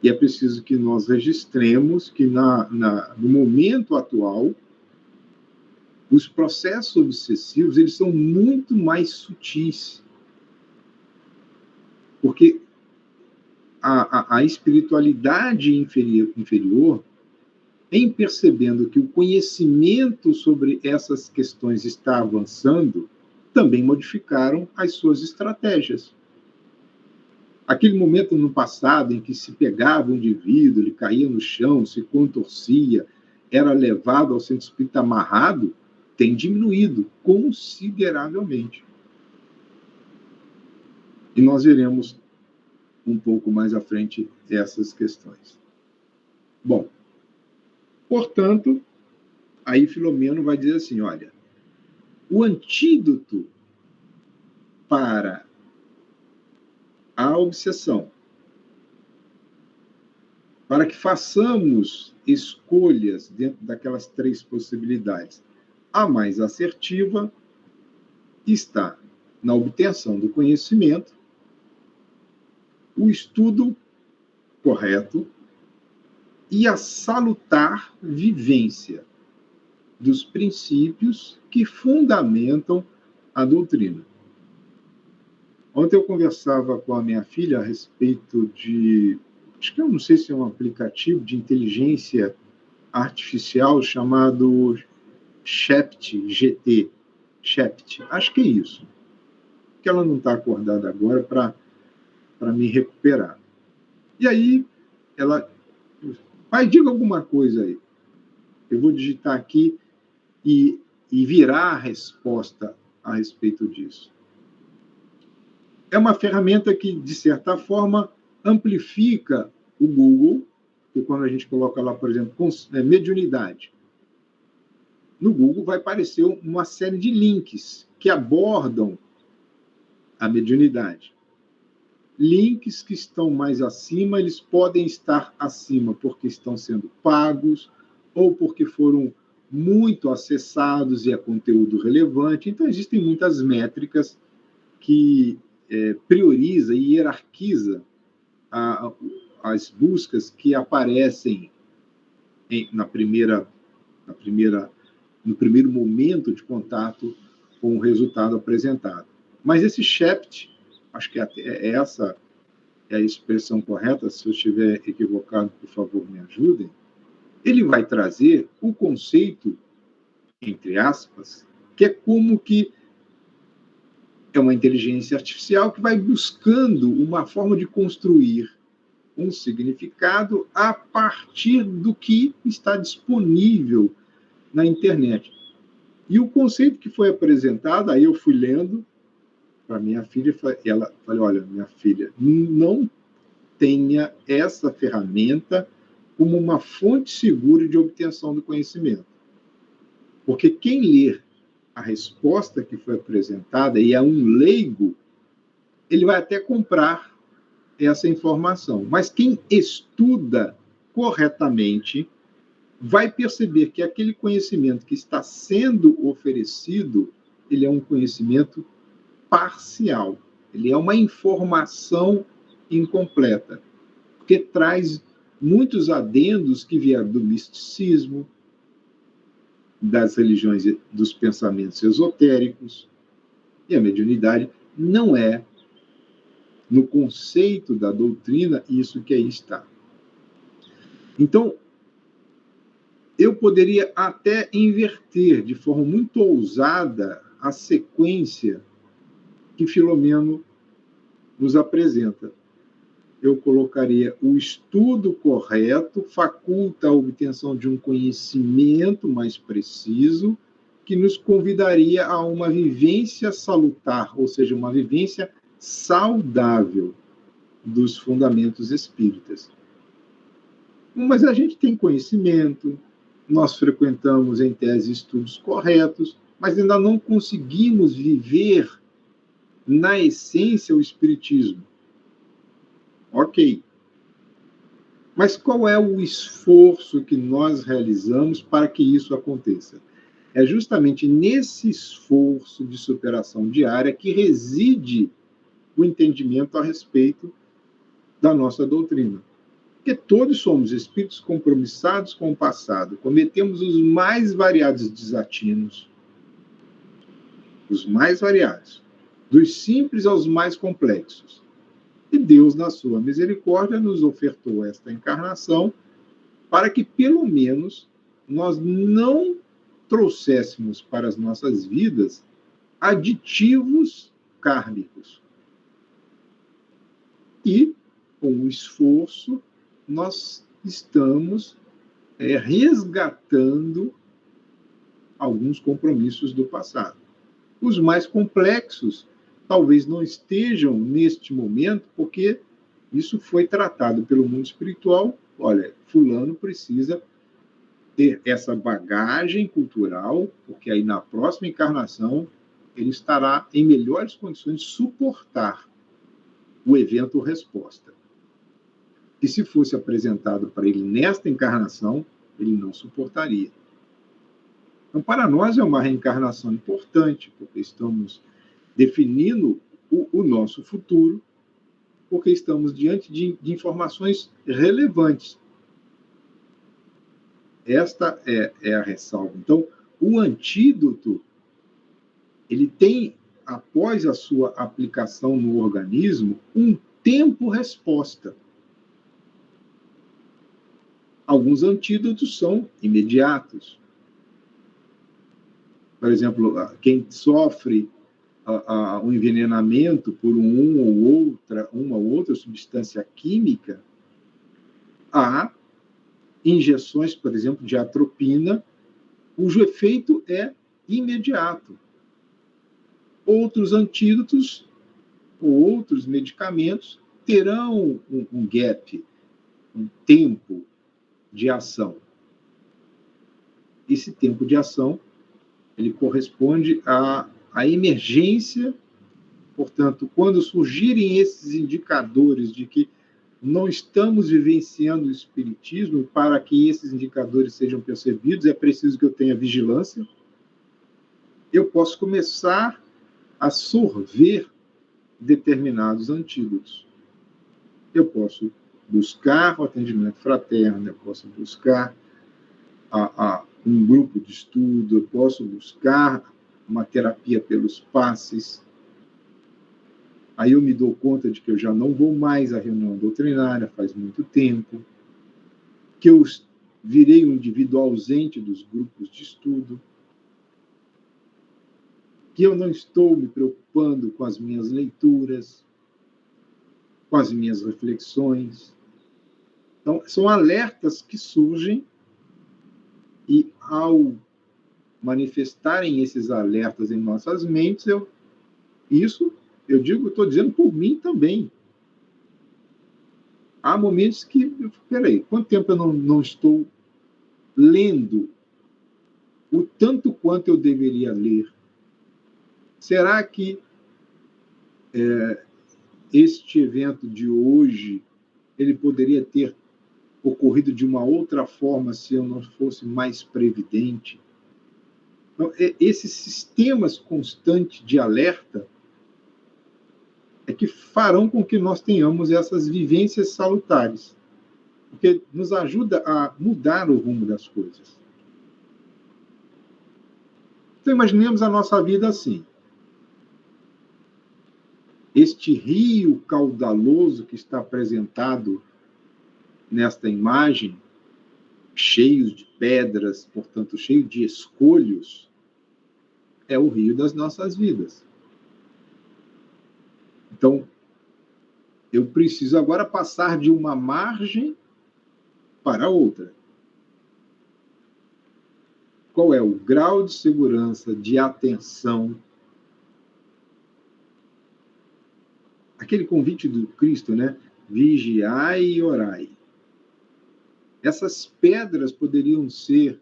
[SPEAKER 1] e é preciso que nós registremos que no momento atual, os processos obsessivos eles são muito mais sutis, porque a espiritualidade inferior, em percebendo que o conhecimento sobre essas questões está avançando, também modificaram as suas estratégias. Aquele momento no passado em que se pegava um indivíduo, ele caía no chão, se contorcia, era levado ao centro espírita amarrado, tem diminuído consideravelmente. E nós veremos um pouco mais à frente essas questões. Bom, portanto, aí Filomeno vai dizer assim, olha, o antídoto para a obsessão, para que façamos escolhas dentro daquelas 3 possibilidades, a mais assertiva está na obtenção do conhecimento, o estudo correto e a salutar vivência dos princípios que fundamentam a doutrina. Ontem eu conversava com a minha filha a respeito de, acho que eu não sei se é um aplicativo de inteligência artificial chamado ChatGPT. Acho que é isso. Que ela não está acordada agora para me recuperar. E aí, ela... Pai, diga alguma coisa aí. Eu vou digitar aqui e virar a resposta a respeito disso. É uma ferramenta que, de certa forma, amplifica o Google, que quando a gente coloca lá, por exemplo, mediunidade, no Google vai aparecer uma série de links que abordam a mediunidade. Links que estão mais acima, eles podem estar acima porque estão sendo pagos ou porque foram muito acessados e é conteúdo relevante. Então, existem muitas métricas que prioriza e hierarquiza as buscas que aparecem no primeiro momento de contato com o resultado apresentado. Mas esse chat, acho que essa é a expressão correta, se eu estiver equivocado, por favor, me ajudem, ele vai trazer o conceito, entre aspas, que é como que é uma inteligência artificial que vai buscando uma forma de construir um significado a partir do que está disponível na internet. E o conceito que foi apresentado, aí eu fui lendo para minha filha, ela falou, olha, minha filha, não tenha essa ferramenta como uma fonte segura de obtenção do conhecimento. Porque quem ler a resposta que foi apresentada e é um leigo, ele vai até comprar essa informação. Mas quem estuda corretamente vai perceber que aquele conhecimento que está sendo oferecido, ele é um conhecimento parcial. Ele é uma informação incompleta, porque traz muitos adendos que vieram do misticismo, das religiões, dos pensamentos esotéricos, e a mediunidade não é, no conceito da doutrina, isso que aí está. Então, eu poderia até inverter de forma muito ousada a sequência que Filomeno nos apresenta. eu colocaria o estudo correto, faculta a obtenção de um conhecimento mais preciso, que nos convidaria a uma vivência salutar, ou seja, uma vivência saudável dos fundamentos espíritas. Mas a gente tem conhecimento, nós frequentamos, em tese, estudos corretos, mas ainda não conseguimos viver, na essência, o espiritismo. Ok. Mas qual é o esforço que nós realizamos para que isso aconteça? É justamente nesse esforço de superação diária que reside o entendimento a respeito da nossa doutrina. Porque todos somos espíritos compromissados com o passado, cometemos os mais variados desatinos, os mais variados, dos simples aos mais complexos. E Deus, na sua misericórdia, nos ofertou esta encarnação para que, pelo menos, nós não trouxéssemos para as nossas vidas aditivos kármicos. E, com o esforço, nós estamos resgatando alguns compromissos do passado. Os mais complexos talvez não estejam neste momento, porque isso foi tratado pelo mundo espiritual. Olha, fulano precisa ter essa bagagem cultural, porque aí na próxima encarnação ele estará em melhores condições de suportar o evento ou resposta. E se fosse apresentado para ele nesta encarnação, ele não suportaria. Então, para nós é uma reencarnação importante, porque estamos definindo o nosso futuro, porque estamos diante de informações relevantes. Esta é a ressalva. Então, o antídoto, ele tem, após a sua aplicação no organismo, um tempo-resposta. Alguns antídotos são imediatos. Por exemplo, quem sofre um envenenamento por uma ou outra substância química, há injeções, por exemplo, de atropina, cujo efeito é imediato. Outros antídotos ou outros medicamentos terão um gap, um tempo de ação. Esse tempo de ação, ele corresponde à emergência. Portanto, quando surgirem esses indicadores de que não estamos vivenciando o espiritismo, para que esses indicadores sejam percebidos, é preciso que eu tenha vigilância. Eu posso começar a sorver determinados antídotos. Eu posso buscar o atendimento fraterno, eu posso buscar um grupo de estudo, eu posso buscar uma terapia pelos passes. Aí eu me dou conta de que eu já não vou mais à reunião doutrinária faz muito tempo, que eu virei um indivíduo ausente dos grupos de estudo, que eu não estou me preocupando com as minhas leituras, com as minhas reflexões. Então, são alertas que surgem e, ao manifestarem esses alertas em nossas mentes, eu estou dizendo por mim também. Há momentos que, peraí, quanto tempo eu não estou lendo o tanto quanto eu deveria ler? Será que este evento de hoje ele poderia ter ocorrido de uma outra forma se eu não fosse mais previdente? Então, esses sistemas constantes de alerta é que farão com que nós tenhamos essas vivências salutares, porque nos ajuda a mudar o rumo das coisas. Então, imaginemos a nossa vida assim. Este rio caudaloso que está apresentado nesta imagem, cheio de pedras, portanto, cheio de escolhos, é o rio das nossas vidas. Então, Eu preciso agora passar de uma margem para outra. Qual é o grau de segurança, de atenção? Aquele convite do Cristo, né? Vigiai e orai. Essas pedras poderiam ser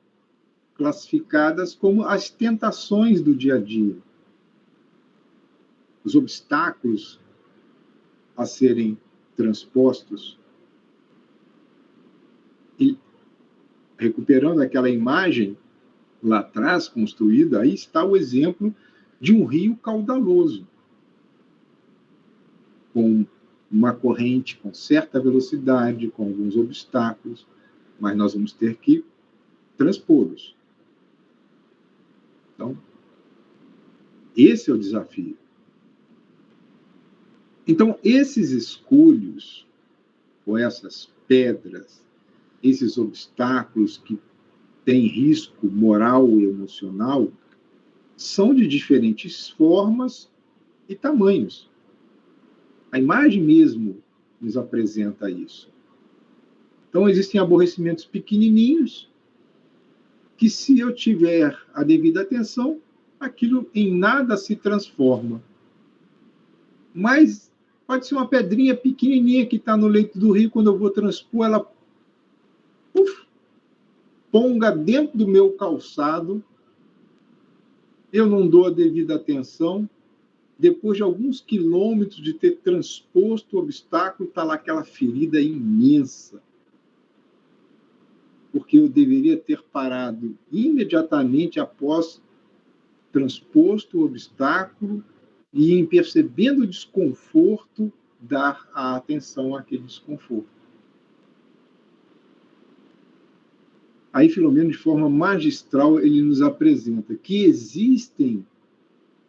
[SPEAKER 1] classificadas como as tentações do dia a dia, os obstáculos a serem transpostos. E, recuperando aquela imagem lá atrás construída, aí está o exemplo de um rio caudaloso, com uma corrente com certa velocidade, com alguns obstáculos, mas nós vamos ter que transpô-los. Então, esse é o desafio. Então, esses escolhos, ou essas pedras, esses obstáculos que têm risco moral e emocional, são de diferentes formas e tamanhos. A imagem mesmo nos apresenta isso. Então, existem aborrecimentos pequenininhos que, se eu tiver a devida atenção, aquilo em nada se transforma. Mas pode ser uma pedrinha pequenininha que está no leito do rio, quando eu vou transpor, ela ponga dentro do meu calçado, eu não dou a devida atenção, depois de alguns quilômetros de ter transposto o obstáculo, está lá aquela ferida imensa. Porque eu deveria ter parado imediatamente após transposto o obstáculo e, em percebendo o desconforto, dar a atenção àquele desconforto. Aí, Filomeno, de forma magistral, ele nos apresenta que existem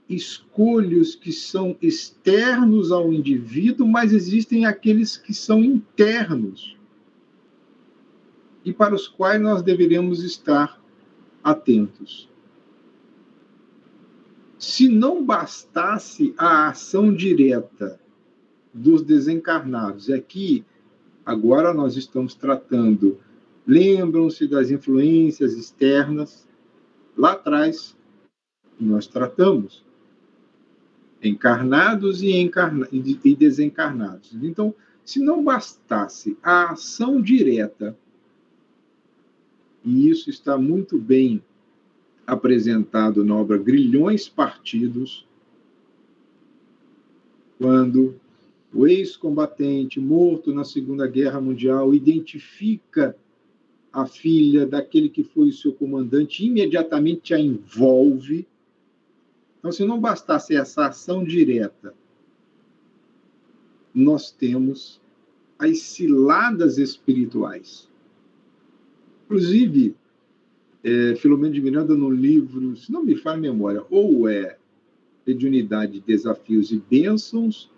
[SPEAKER 1] escolhos que são externos ao indivíduo, mas existem aqueles que são internos e para os quais nós deveremos estar atentos. Se não bastasse a ação direta dos desencarnados, aqui, agora nós estamos tratando, lembram-se das influências externas, lá atrás nós tratamos, encarnados e desencarnados. Então, se não bastasse a ação direta, e isso está muito bem apresentado na obra Grilhões Partidos, quando o ex-combatente morto na Segunda Guerra Mundial identifica a filha daquele que foi o seu comandante, imediatamente a envolve. Então, se não bastasse essa ação direta, nós temos as ciladas espirituais. Inclusive, Filomeno de Miranda, no livro, se não me falha a memória, ou é Mediunidade, Desafios e Bênçãos,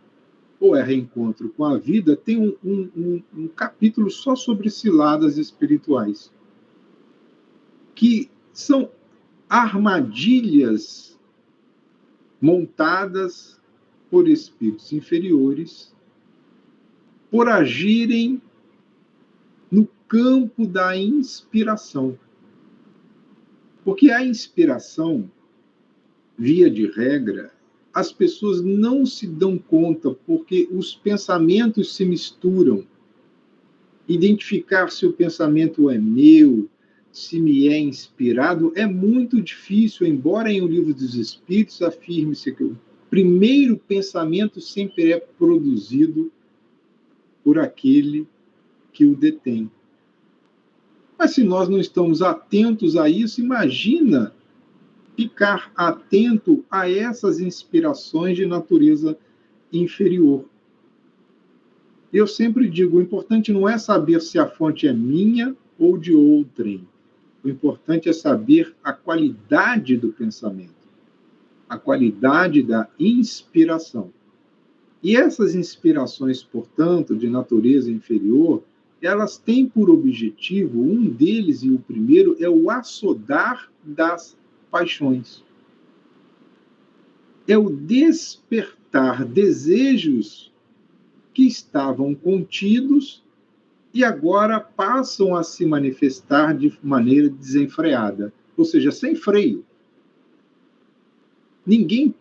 [SPEAKER 1] ou é Reencontro com a Vida, tem um capítulo só sobre ciladas espirituais, que são armadilhas montadas por espíritos inferiores por agirem no campo da inspiração. Porque a inspiração, via de regra, as pessoas não se dão conta porque os pensamentos se misturam. Identificar se o pensamento é meu, se me é inspirado, é muito difícil, embora em O Livro dos Espíritos afirme-se que o primeiro pensamento sempre é produzido por aquele que o detém. Mas se nós não estamos atentos a isso, imagina ficar atento a essas inspirações de natureza inferior. Eu sempre digo, o importante não é saber se a fonte é minha ou de outrem. O importante é saber a qualidade do pensamento, a qualidade da inspiração. E essas inspirações, portanto, de natureza inferior, elas têm por objetivo, um deles e o primeiro, é o açodar das paixões. É o despertar desejos que estavam contidos e agora passam a se manifestar de maneira desenfreada, ou seja, sem freio. Ninguém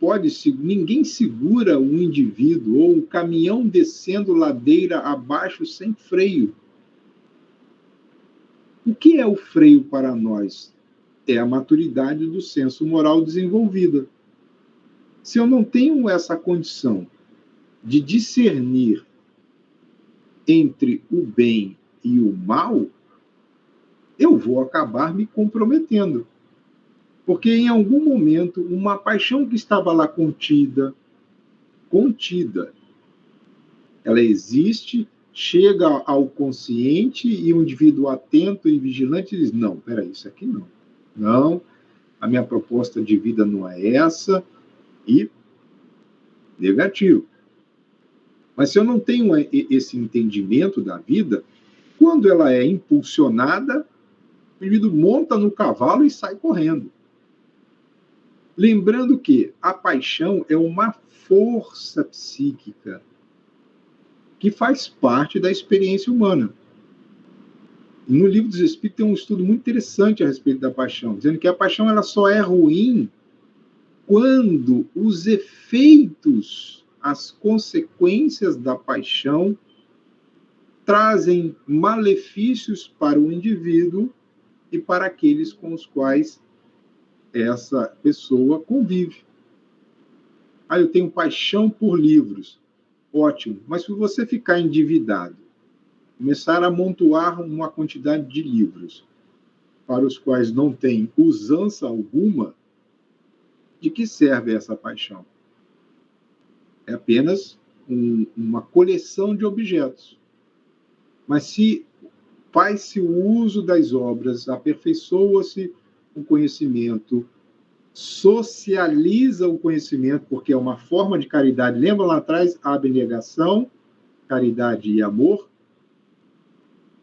[SPEAKER 1] segura um indivíduo ou um caminhão descendo ladeira abaixo sem freio. O que é o freio para nós? É a maturidade do senso moral desenvolvida. Se eu não tenho essa condição de discernir entre o bem e o mal, eu vou acabar me comprometendo. Porque em algum momento, uma paixão que estava lá contida, ela existe, chega ao consciente e o indivíduo atento e vigilante diz: não, peraí, isso aqui não. Não, a minha proposta de vida não é essa, e negativo. Mas se eu não tenho esse entendimento da vida, quando ela é impulsionada, o indivíduo monta no cavalo e sai correndo. Lembrando que a paixão é uma força psíquica que faz parte da experiência humana. No Livro dos Espíritos tem um estudo muito interessante a respeito da paixão, dizendo que a paixão ela só é ruim quando os efeitos, as consequências da paixão trazem malefícios para o indivíduo e para aqueles com os quais essa pessoa convive. Eu tenho paixão por livros. Ótimo, mas se você ficar endividado, começar a amontoar uma quantidade de livros para os quais não tem usança alguma, de que serve essa paixão? É apenas uma coleção de objetos. Mas se faz-se o uso das obras, aperfeiçoa-se o conhecimento, socializa o conhecimento, porque é uma forma de caridade. Lembra lá atrás a abnegação, caridade e amor?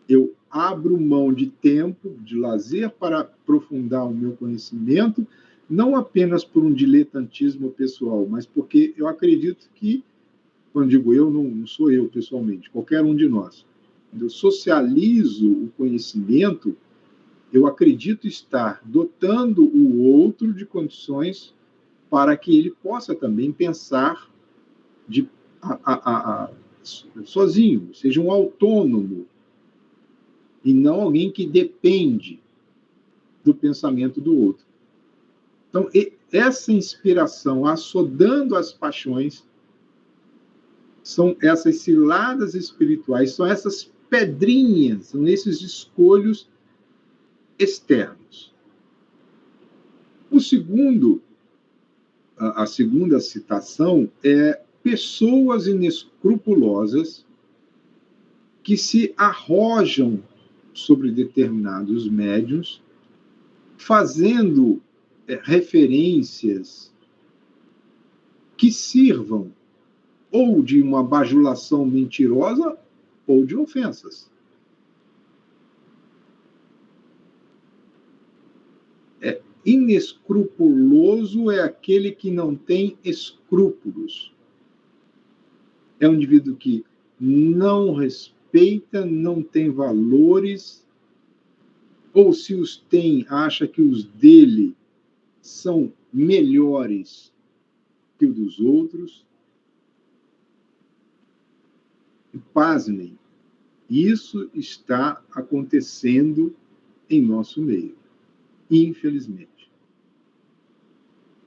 [SPEAKER 1] Eu abro mão de tempo, de lazer para aprofundar o meu conhecimento, não apenas por um diletantismo pessoal, mas porque eu acredito que, quando digo eu, não sou eu pessoalmente, qualquer um de nós. Quando eu socializo o conhecimento, eu acredito estar dotando o outro de condições para que ele possa também pensar sozinho, seja um autônomo, e não alguém que depende do pensamento do outro. Então, essa inspiração, assodando as paixões, são essas ciladas espirituais, são essas pedrinhas, são esses escolhos externos. A segunda citação é pessoas inescrupulosas que se arrojam sobre determinados médiuns, fazendo referências que sirvam ou de uma bajulação mentirosa ou de ofensas. Inescrupuloso é aquele que não tem escrúpulos. É um indivíduo que não respeita, não tem valores, ou se os tem, acha que os dele são melhores que os dos outros. E pasmem, isso está acontecendo em nosso meio, infelizmente.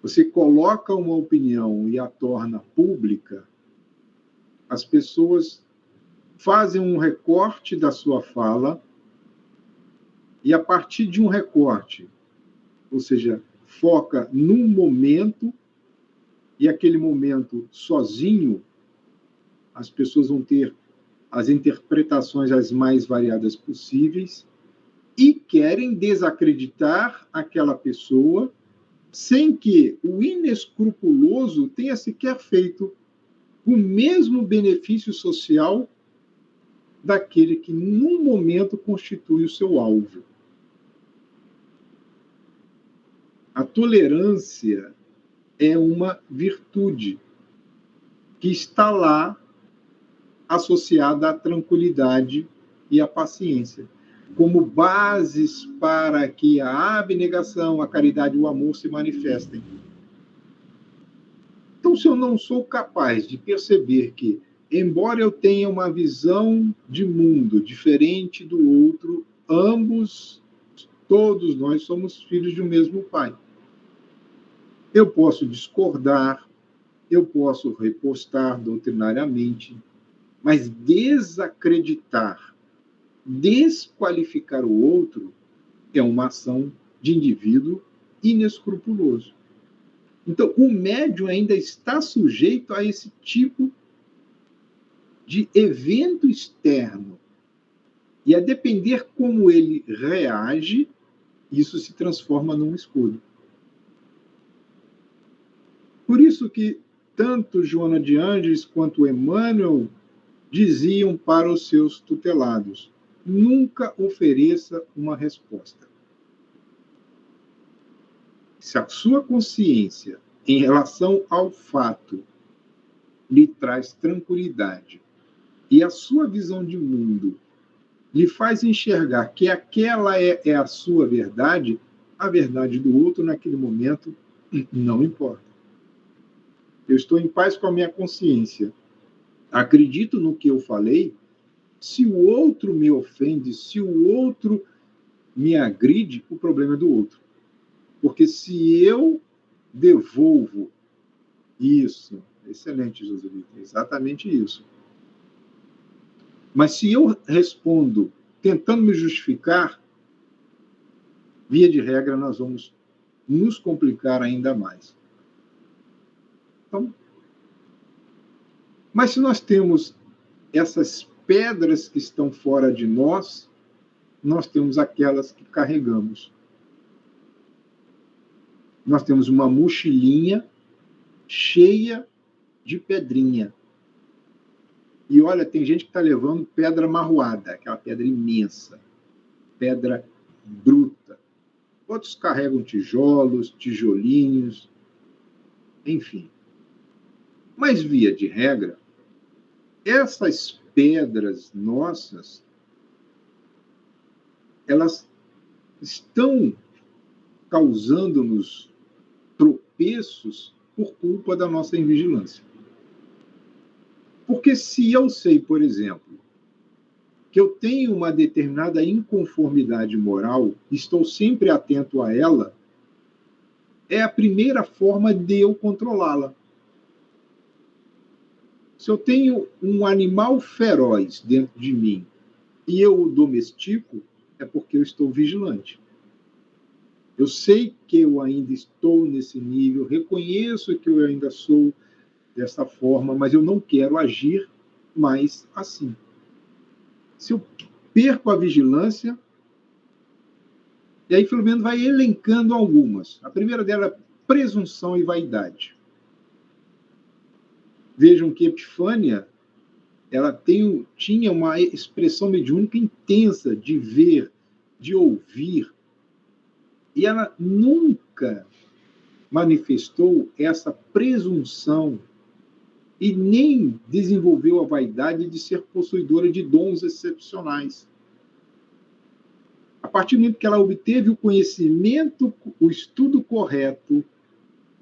[SPEAKER 1] Você coloca uma opinião e a torna pública, as pessoas fazem um recorte da sua fala e, a partir de um recorte, ou seja, foca num momento, e aquele momento sozinho, as pessoas vão ter as interpretações as mais variadas possíveis e querem desacreditar aquela pessoa sem que o inescrupuloso tenha sequer feito o mesmo benefício social daquele que, num momento, constitui o seu alvo. A tolerância é uma virtude que está lá associada à tranquilidade e à paciência, como bases para que a abnegação, a caridade e o amor se manifestem. Então, se eu não sou capaz de perceber que, embora eu tenha uma visão de mundo diferente do outro, todos nós somos filhos de um mesmo Pai. Eu posso discordar, eu posso repostar doutrinariamente, mas desacreditar, desqualificar o outro é uma ação de indivíduo inescrupuloso. Então, o médium ainda está sujeito a esse tipo de evento externo. E a depender como ele reage, isso se transforma num escudo. Por isso que tanto Joana de Ângeles quanto Emmanuel diziam para os seus tutelados: nunca ofereça uma resposta. Se a sua consciência, em relação ao fato, lhe traz tranquilidade e a sua visão de mundo lhe faz enxergar que aquela é a sua verdade, a verdade do outro, naquele momento, não importa. Eu estou em paz com a minha consciência. Acredito no que eu falei. Se o outro me ofende, se o outro me agride, o problema é do outro. Porque se eu devolvo isso, excelente, Joselito, exatamente isso. Mas se eu respondo tentando me justificar, via de regra, nós vamos nos complicar ainda mais. Então, mas se nós temos essas pedras que estão fora de nós, nós temos aquelas que carregamos. Nós temos uma mochilinha cheia de pedrinha. E olha, tem gente que está levando pedra marroada, aquela pedra imensa, pedra bruta. Outros carregam tijolos, tijolinhos, enfim. Mas, via de regra, essas pedras nossas, elas estão causando-nos tropeços por culpa da nossa invigilância. Porque se eu sei, por exemplo, que eu tenho uma determinada inconformidade moral, estou sempre atento a ela, é a primeira forma de eu controlá-la. Se eu tenho um animal feroz dentro de mim e eu o domestico, é porque eu estou vigilante. Eu sei que eu ainda estou nesse nível, reconheço que eu ainda sou dessa forma, mas eu não quero agir mais assim. Se eu perco a vigilância, e aí Filomeno vai elencando algumas. A primeira dela é presunção e vaidade. Vejam que Epifânia, ela tinha uma expressão mediúnica intensa de ver, de ouvir, e ela nunca manifestou essa presunção e nem desenvolveu a vaidade de ser possuidora de dons excepcionais. A partir do momento que ela obteve o conhecimento, o estudo correto,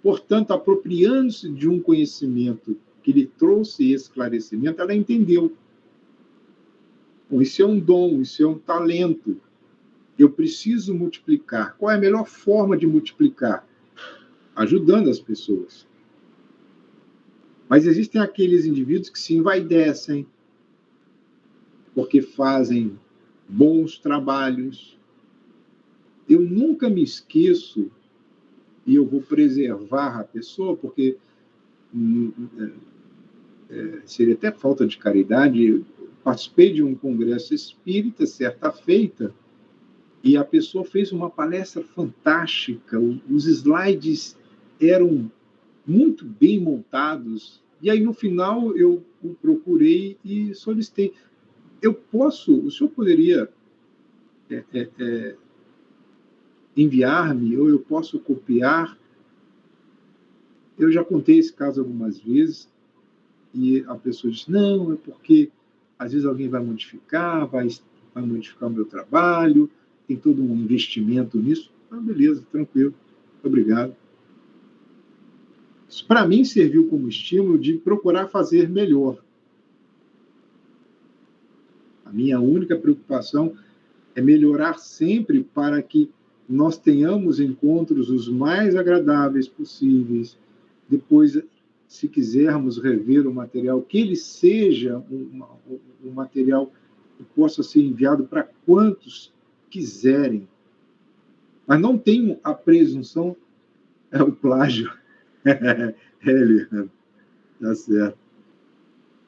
[SPEAKER 1] portanto, apropriando-se de um conhecimento que lhe trouxe esclarecimento, ela entendeu. Bom, isso é um dom, isso é um talento. Eu preciso multiplicar. Qual é a melhor forma de multiplicar? Ajudando as pessoas. Mas existem aqueles indivíduos que se envaidecem porque fazem bons trabalhos. Eu nunca me esqueço, e eu vou preservar a pessoa, porque seria até falta de caridade. Eu participei de um congresso espírita, certa feita, e a pessoa fez uma palestra fantástica, os slides eram muito bem montados, e aí no final eu o procurei e solicitei. O senhor poderia enviar-me, ou eu posso copiar? Eu já contei esse caso algumas vezes, e a pessoa disse, não, é porque às vezes alguém vai modificar, vai modificar o meu trabalho, tem todo um investimento nisso. Ah, beleza, tranquilo, obrigado. Isso, para mim, serviu como estímulo de procurar fazer melhor. A minha única preocupação é melhorar sempre para que nós tenhamos encontros os mais agradáveis possíveis. Depois, se quisermos rever o material, que ele seja um material que possa ser enviado para quantos quiserem. Mas não tenho a presunção, é o plágio. Eliane, tá certo.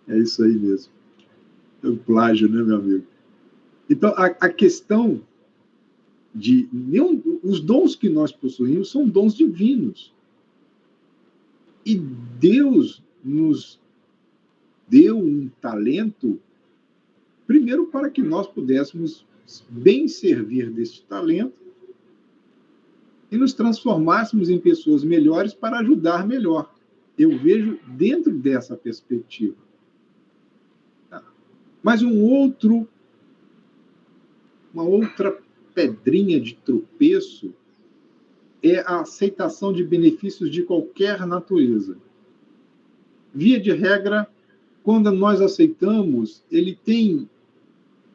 [SPEAKER 1] É isso aí mesmo. É o plágio, né, meu amigo? Então, a questão de... Os dons que nós possuímos são dons divinos. E Deus nos deu um talento, primeiro para que nós pudéssemos bem servir deste talento e nos transformássemos em pessoas melhores para ajudar melhor. Eu vejo dentro dessa perspectiva. Tá? Mas uma outra pedrinha de tropeço é a aceitação de benefícios de qualquer natureza. Via de regra, quando nós aceitamos, ele tem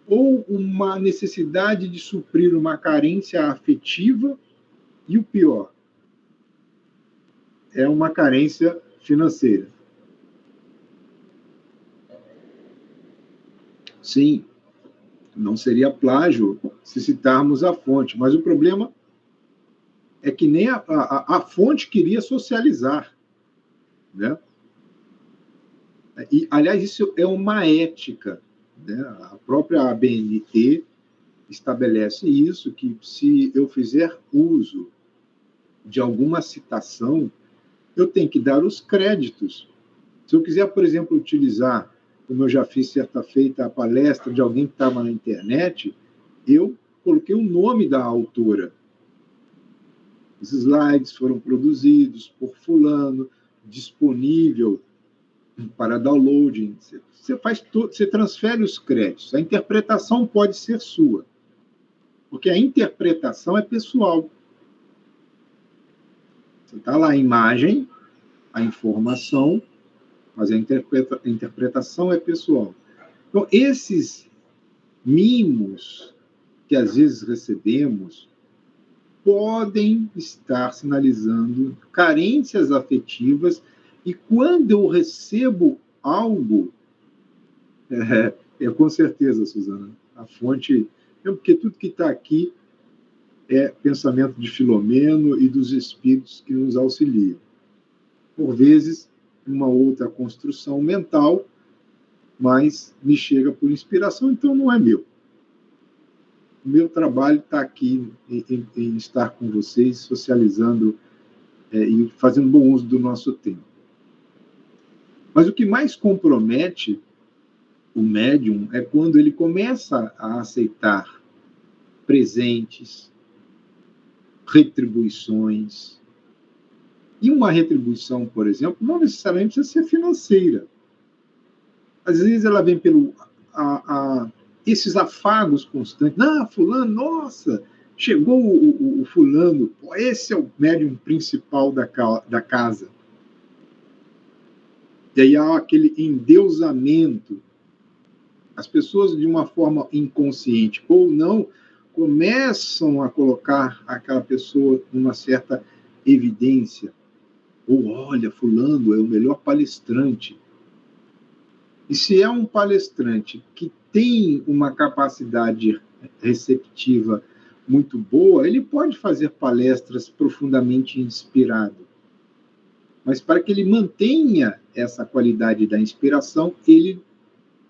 [SPEAKER 1] ou uma necessidade de suprir uma carência afetiva, e o pior, é uma carência financeira. Sim, não seria plágio se citarmos a fonte, mas o problema é que nem a fonte queria socializar, né? E, aliás, isso é uma ética, né? A própria ABNT estabelece isso, que se eu fizer uso de alguma citação, eu tenho que dar os créditos. Se eu quiser, por exemplo, utilizar, como eu já fiz certa feita, a palestra de alguém que estava na internet, eu coloquei o nome da autora. Os slides foram produzidos por fulano, disponível para downloading. Você transfere os créditos. A interpretação pode ser sua, porque a interpretação é pessoal. Você está lá a imagem, a informação, mas a interpretação é pessoal. Então, esses mimos que às vezes recebemos podem estar sinalizando carências afetivas, e quando eu recebo algo, com certeza, Suzana, a fonte, porque tudo que está aqui é pensamento de Filomeno e dos espíritos que nos auxiliam. Por vezes, uma outra construção mental, mas me chega por inspiração, então não é meu. O meu trabalho está aqui em estar com vocês, socializando e fazendo bom uso do nosso tempo. Mas o que mais compromete o médium é quando ele começa a aceitar presentes, retribuições. E uma retribuição, por exemplo, não necessariamente precisa ser financeira. Às vezes ela vem pelo esses afagos constantes. Fulano, nossa, chegou o fulano, esse é o médium principal da casa. E aí há aquele endeusamento. As pessoas, de uma forma inconsciente ou não, começam a colocar aquela pessoa numa certa evidência. Ou, olha, fulano é o melhor palestrante. E se é um palestrante que tem uma capacidade receptiva muito boa, ele pode fazer palestras profundamente inspirado. Mas para que ele mantenha essa qualidade da inspiração, ele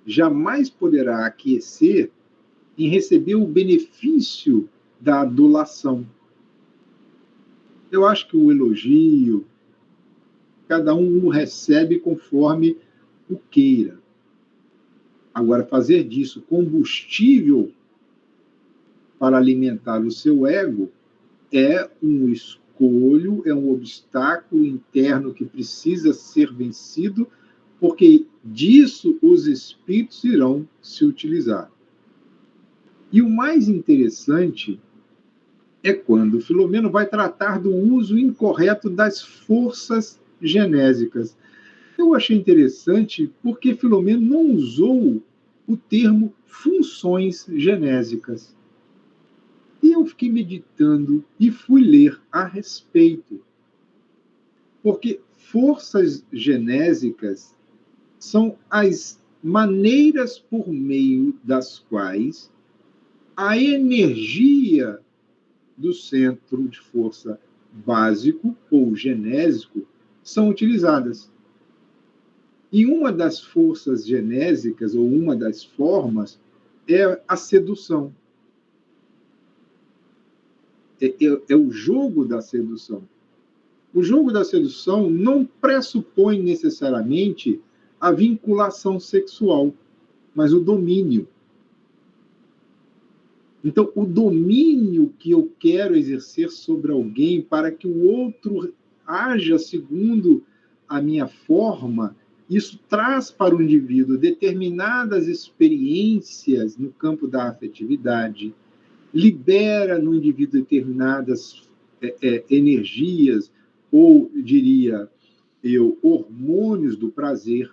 [SPEAKER 1] jamais poderá aquecer em receber o benefício da adulação. Eu acho que o elogio, cada um o recebe conforme o queira. Agora, fazer disso combustível para alimentar o seu ego é um escolho, é um obstáculo interno que precisa ser vencido porque disso os espíritos irão se utilizar. E o mais interessante é quando Filomeno vai tratar do uso incorreto das forças genésicas. Eu achei interessante porque Filomeno não usou o termo funções genésicas. E eu fiquei meditando e fui ler a respeito. Porque forças genésicas são as maneiras por meio das quais a energia do centro de força básico ou genésico são utilizadas. E uma das forças genésicas, ou uma das formas, é a sedução. É o jogo da sedução. O jogo da sedução não pressupõe necessariamente a vinculação sexual, mas o domínio. Então, o domínio que eu quero exercer sobre alguém para que o outro haja segundo a minha forma, isso traz para o indivíduo determinadas experiências no campo da afetividade, libera no indivíduo determinadas energias, ou, diria eu, hormônios do prazer,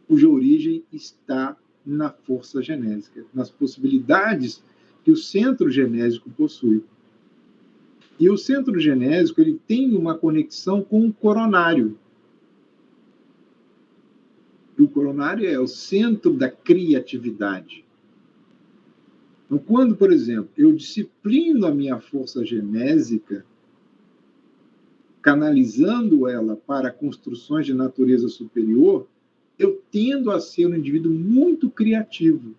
[SPEAKER 1] cuja origem está na força genésica, nas possibilidades que o centro genésico possui. E o centro genésico ele tem uma conexão com o coronário. E o coronário é o centro da criatividade. Então, quando, por exemplo, eu disciplino a minha força genésica, canalizando ela para construções de natureza superior, eu tendo a ser um indivíduo muito criativo.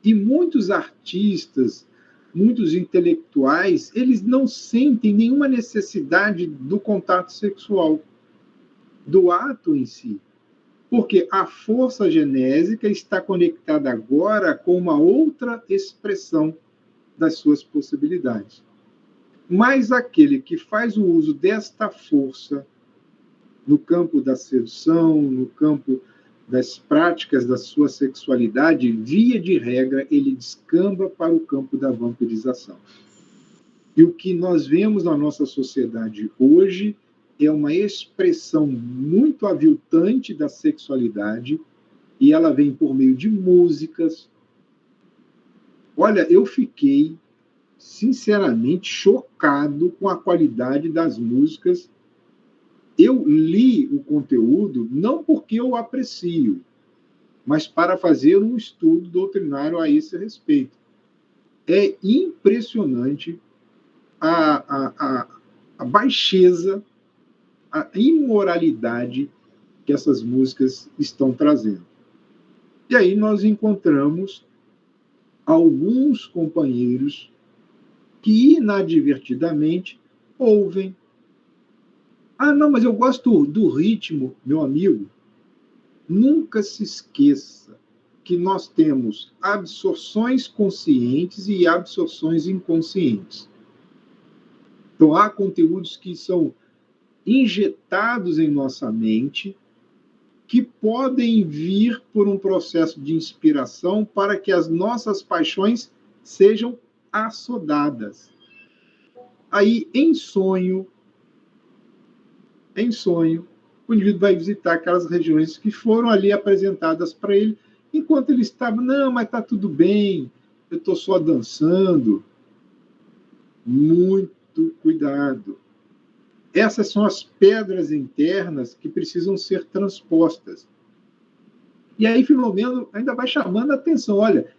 [SPEAKER 1] E muitos artistas, muitos intelectuais, eles não sentem nenhuma necessidade do contato sexual, do ato em si. Porque a força genésica está conectada agora com uma outra expressão das suas possibilidades. Mas aquele que faz o uso desta força no campo da sedução, no campo das práticas da sua sexualidade, via de regra, ele descamba para o campo da vampirização. E o que nós vemos na nossa sociedade hoje é uma expressão muito aviltante da sexualidade, e ela vem por meio de músicas. Olha, eu fiquei, sinceramente, chocado com a qualidade das músicas. Eu li o conteúdo não porque eu aprecio, mas para fazer um estudo doutrinário a esse respeito. É impressionante a baixeza, a imoralidade que essas músicas estão trazendo. E aí nós encontramos alguns companheiros que inadvertidamente ouvem. Ah, não, mas eu gosto do ritmo, meu amigo. Nunca se esqueça que nós temos absorções conscientes e absorções inconscientes. Então, há conteúdos que são injetados em nossa mente, que podem vir por um processo de inspiração para que as nossas paixões sejam assodadas. Aí, em sonho, o indivíduo vai visitar aquelas regiões que foram ali apresentadas para ele, enquanto ele estava, não, mas está tudo bem, eu estou só dançando. Muito cuidado. Essas são as pedras internas que precisam ser transpostas. E aí Filomeno ainda vai chamando a atenção, olha,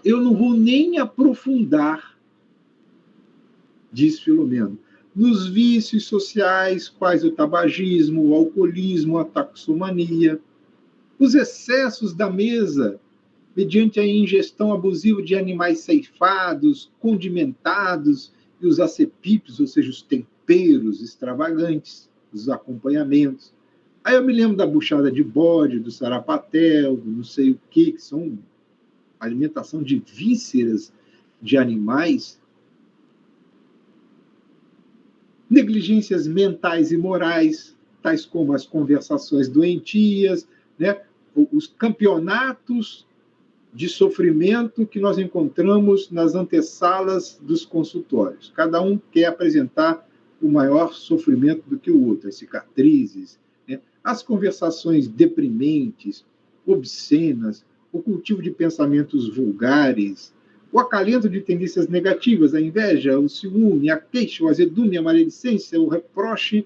[SPEAKER 1] eu não vou nem aprofundar, diz Filomeno, nos vícios sociais, quais o tabagismo, o alcoolismo, a toxomania, os excessos da mesa, mediante a ingestão abusiva de animais ceifados, condimentados, e os acepípios, ou seja, os temperos extravagantes, os acompanhamentos. Aí eu me lembro da buchada de bode, do sarapatel, do não sei o que são alimentação de vísceras de animais, negligências mentais e morais, tais como as conversações doentias, né? Os campeonatos de sofrimento que nós encontramos nas antessalas dos consultórios. Cada um quer apresentar o maior sofrimento do que o outro, as cicatrizes, né? As conversações deprimentes, obscenas, o cultivo de pensamentos vulgares, o acalento de tendências negativas, a inveja, o ciúme, a queixa, o azedume, a maledicência, o reproche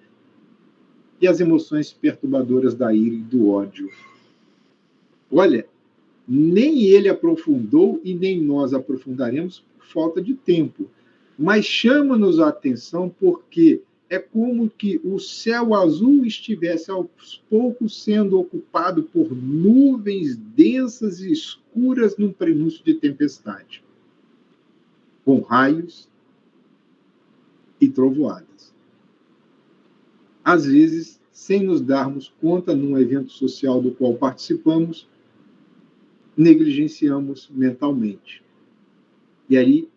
[SPEAKER 1] e as emoções perturbadoras da ira e do ódio. Olha, nem ele aprofundou e nem nós aprofundaremos por falta de tempo. Mas chama-nos a atenção porque é como que o céu azul estivesse aos poucos sendo ocupado por nuvens densas e escuras num prenúncio de tempestade, com raios e trovoadas. Às vezes, sem nos darmos conta, num evento social do qual participamos, negligenciamos mentalmente. E aí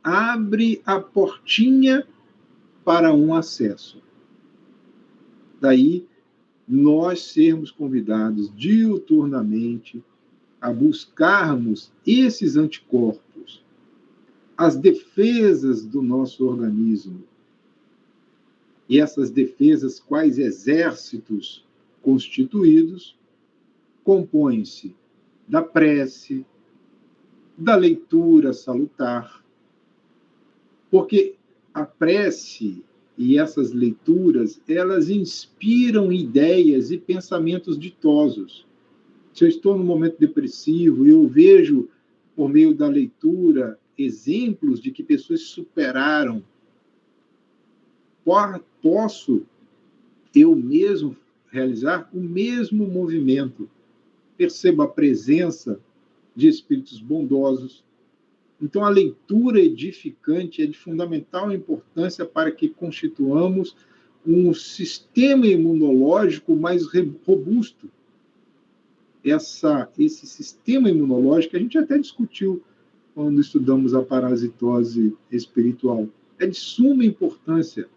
[SPEAKER 1] abre a portinha para um acesso. Daí, nós sermos convidados diuturnamente a buscarmos esses anticorpos, as defesas do nosso organismo. E essas defesas, quais exércitos constituídos, compõem-se da prece, da leitura salutar, porque a prece e essas leituras, elas inspiram ideias e pensamentos ditosos. Se eu estou num momento depressivo e eu vejo, por meio da leitura, exemplos de que pessoas superaram, posso eu mesmo realizar o mesmo movimento. Perceba a presença de espíritos bondosos. Então, a leitura edificante é de fundamental importância para que constituamos um sistema imunológico mais robusto. Esse sistema imunológico, a gente até discutiu quando estudamos a parasitose espiritual, é de suma importância.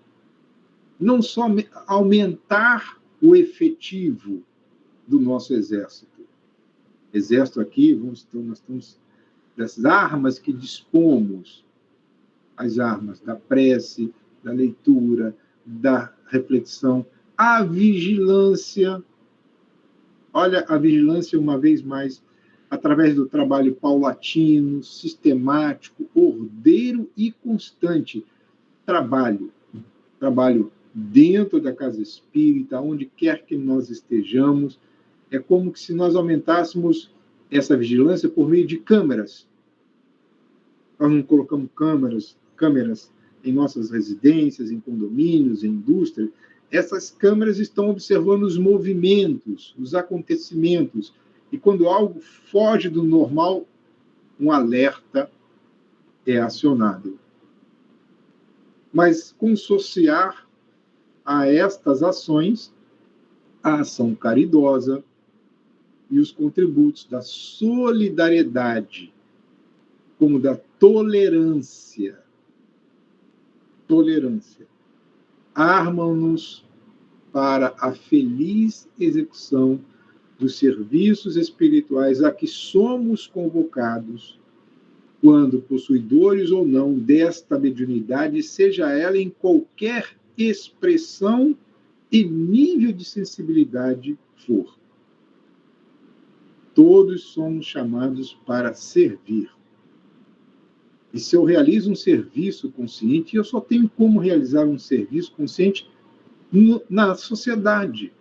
[SPEAKER 1] Não só aumentar o efetivo do nosso exército. Exército aqui, nós estamos das armas que dispomos, as armas da prece, da leitura, da reflexão, a vigilância. Olha, a vigilância, uma vez mais, através do trabalho paulatino, sistemático, ordeiro e constante. Trabalho dentro da casa espírita, onde quer que nós estejamos. É como se nós aumentássemos essa vigilância por meio de câmeras. Nós não colocamos câmeras em nossas residências, em condomínios, em indústria. Essas câmeras estão observando os movimentos, os acontecimentos. E quando algo foge do normal, um alerta é acionado. Mas consociar a estas ações a ação caridosa e os contributos da solidariedade, como da tolerância. Armam-nos para a feliz execução dos serviços espirituais a que somos convocados, quando possuidores ou não desta mediunidade, seja ela em qualquer expressão e nível de sensibilidade for. Todos somos chamados para servir. E se eu realizo um serviço consciente, eu só tenho como realizar um serviço consciente na sociedade.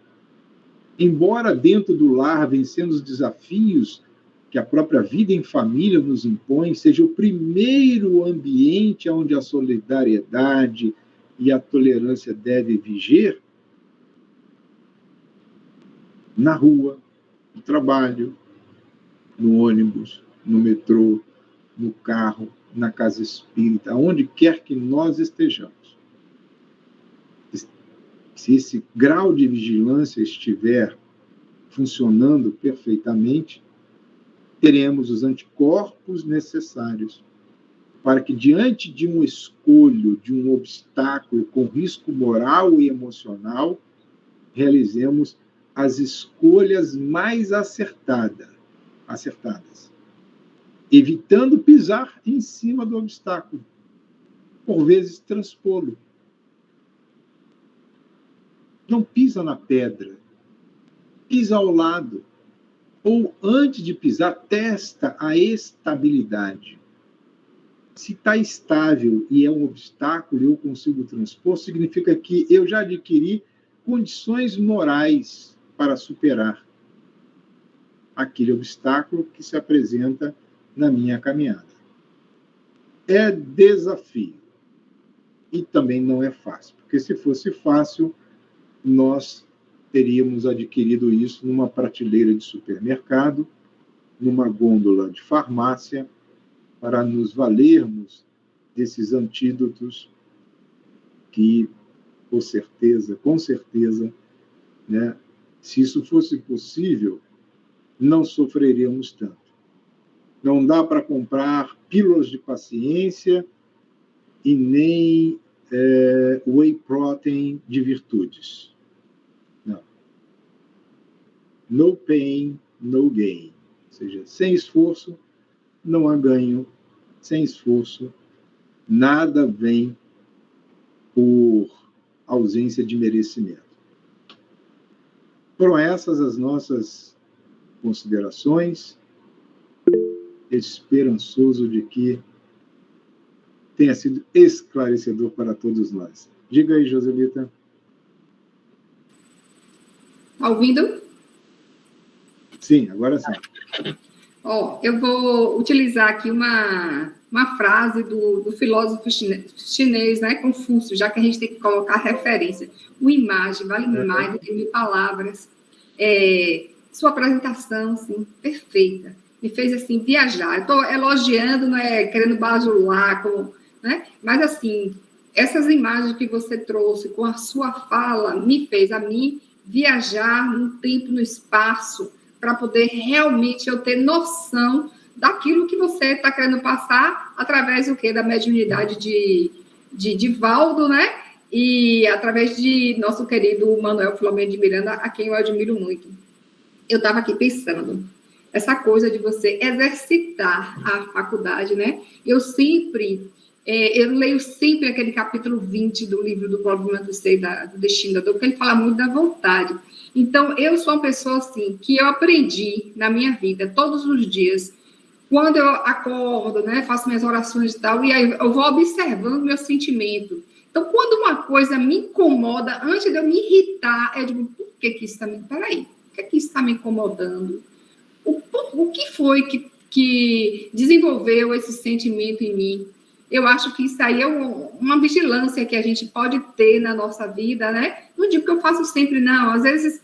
[SPEAKER 1] Embora dentro do lar, vencendo os desafios que a própria vida em família nos impõe, seja o primeiro ambiente onde a solidariedade e a tolerância devem viger, na rua, no trabalho, no ônibus, no metrô, no carro, na casa espírita, onde quer que nós estejamos. Se esse grau de vigilância estiver funcionando perfeitamente, teremos os anticorpos necessários para que, diante de um escolho, de um obstáculo com risco moral e emocional, realizemos as escolhas mais acertadas, evitando pisar em cima do obstáculo, por vezes transpô-lo. Não pisa na pedra, pisa ao lado, ou antes de pisar, testa a estabilidade. Se está estável e é um obstáculo e eu consigo transpor, significa que eu já adquiri condições morais para superar aquele obstáculo que se apresenta na minha caminhada. É desafio. E também não é fácil, porque se fosse fácil, nós teríamos adquirido isso numa prateleira de supermercado, numa gôndola de farmácia, para nos valermos desses antídotos que, com certeza, né, se isso fosse possível, não sofreríamos tanto. Não dá para comprar pílulas de paciência e nem whey protein de virtudes. Não. No pain, no gain. Ou seja, sem esforço, não há ganho. Sem esforço, nada vem por ausência de merecimento. Foram essas as nossas considerações, esperançoso de que tenha sido esclarecedor para todos nós. Diga aí, Joselita.
[SPEAKER 2] Está ouvindo?
[SPEAKER 1] Sim, agora sim.
[SPEAKER 2] Eu vou utilizar aqui uma frase do filósofo chinês, né, Confúcio, já que a gente tem que colocar referência. Uma imagem vale mais do que 1000 palavras. Sua apresentação, assim, perfeita. Me fez, assim, viajar. Eu estou elogiando, não é querendo bajular, né? Mas, assim, essas imagens que você trouxe com a sua fala me fez a mim viajar no tempo, no espaço, para poder realmente eu ter noção daquilo que você está querendo passar através do quê? Da mediunidade de Valdo, né? E através de nosso querido Manuel Filomeno de Miranda, a quem eu admiro muito. Eu estava aqui pensando, essa coisa de você exercitar a faculdade, né? Eu leio sempre aquele capítulo 20 do livro do Movimento Sei, do Destino da Dor, porque ele fala muito da vontade. Então, eu sou uma pessoa, assim, que eu aprendi na minha vida, todos os dias, quando eu acordo, né, faço minhas orações e tal, e aí eu vou observando meu sentimento. Então, quando uma coisa me incomoda, antes de eu me irritar, eu digo, por que isso está me... Peraí, por que isso está me incomodando? O que foi que desenvolveu esse sentimento em mim? Eu acho que isso aí é uma vigilância que a gente pode ter na nossa vida, né? Não digo que eu faço sempre, não. Às vezes,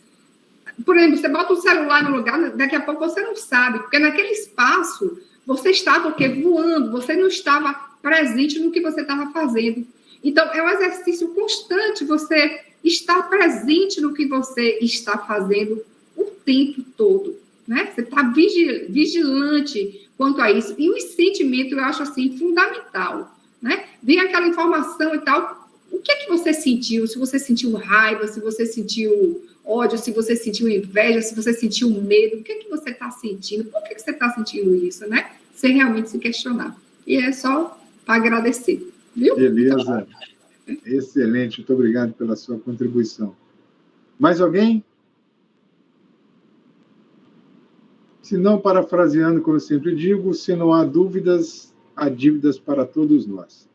[SPEAKER 2] por exemplo, você bota o celular no lugar, daqui a pouco você não sabe, porque naquele espaço você estava o quê? Voando, você não estava presente no que você estava fazendo. Então, é um exercício constante você estar presente no que você está fazendo o tempo todo, né? Você está vigilante quanto a isso. E os sentimentos, eu acho, assim, fundamental, né? Vem aquela informação e tal, o que é que você sentiu? Se você sentiu raiva, se você sentiu ódio, se você sentiu inveja, se você sentiu medo, o que é que você está sentindo? Por que você está sentindo isso, né? Sem realmente se questionar. E é só para agradecer, viu?
[SPEAKER 1] Beleza. Excelente. Muito obrigado pela sua contribuição. Mais alguém? Se não, parafraseando, como eu sempre digo, se não há dúvidas, há dívidas para todos nós.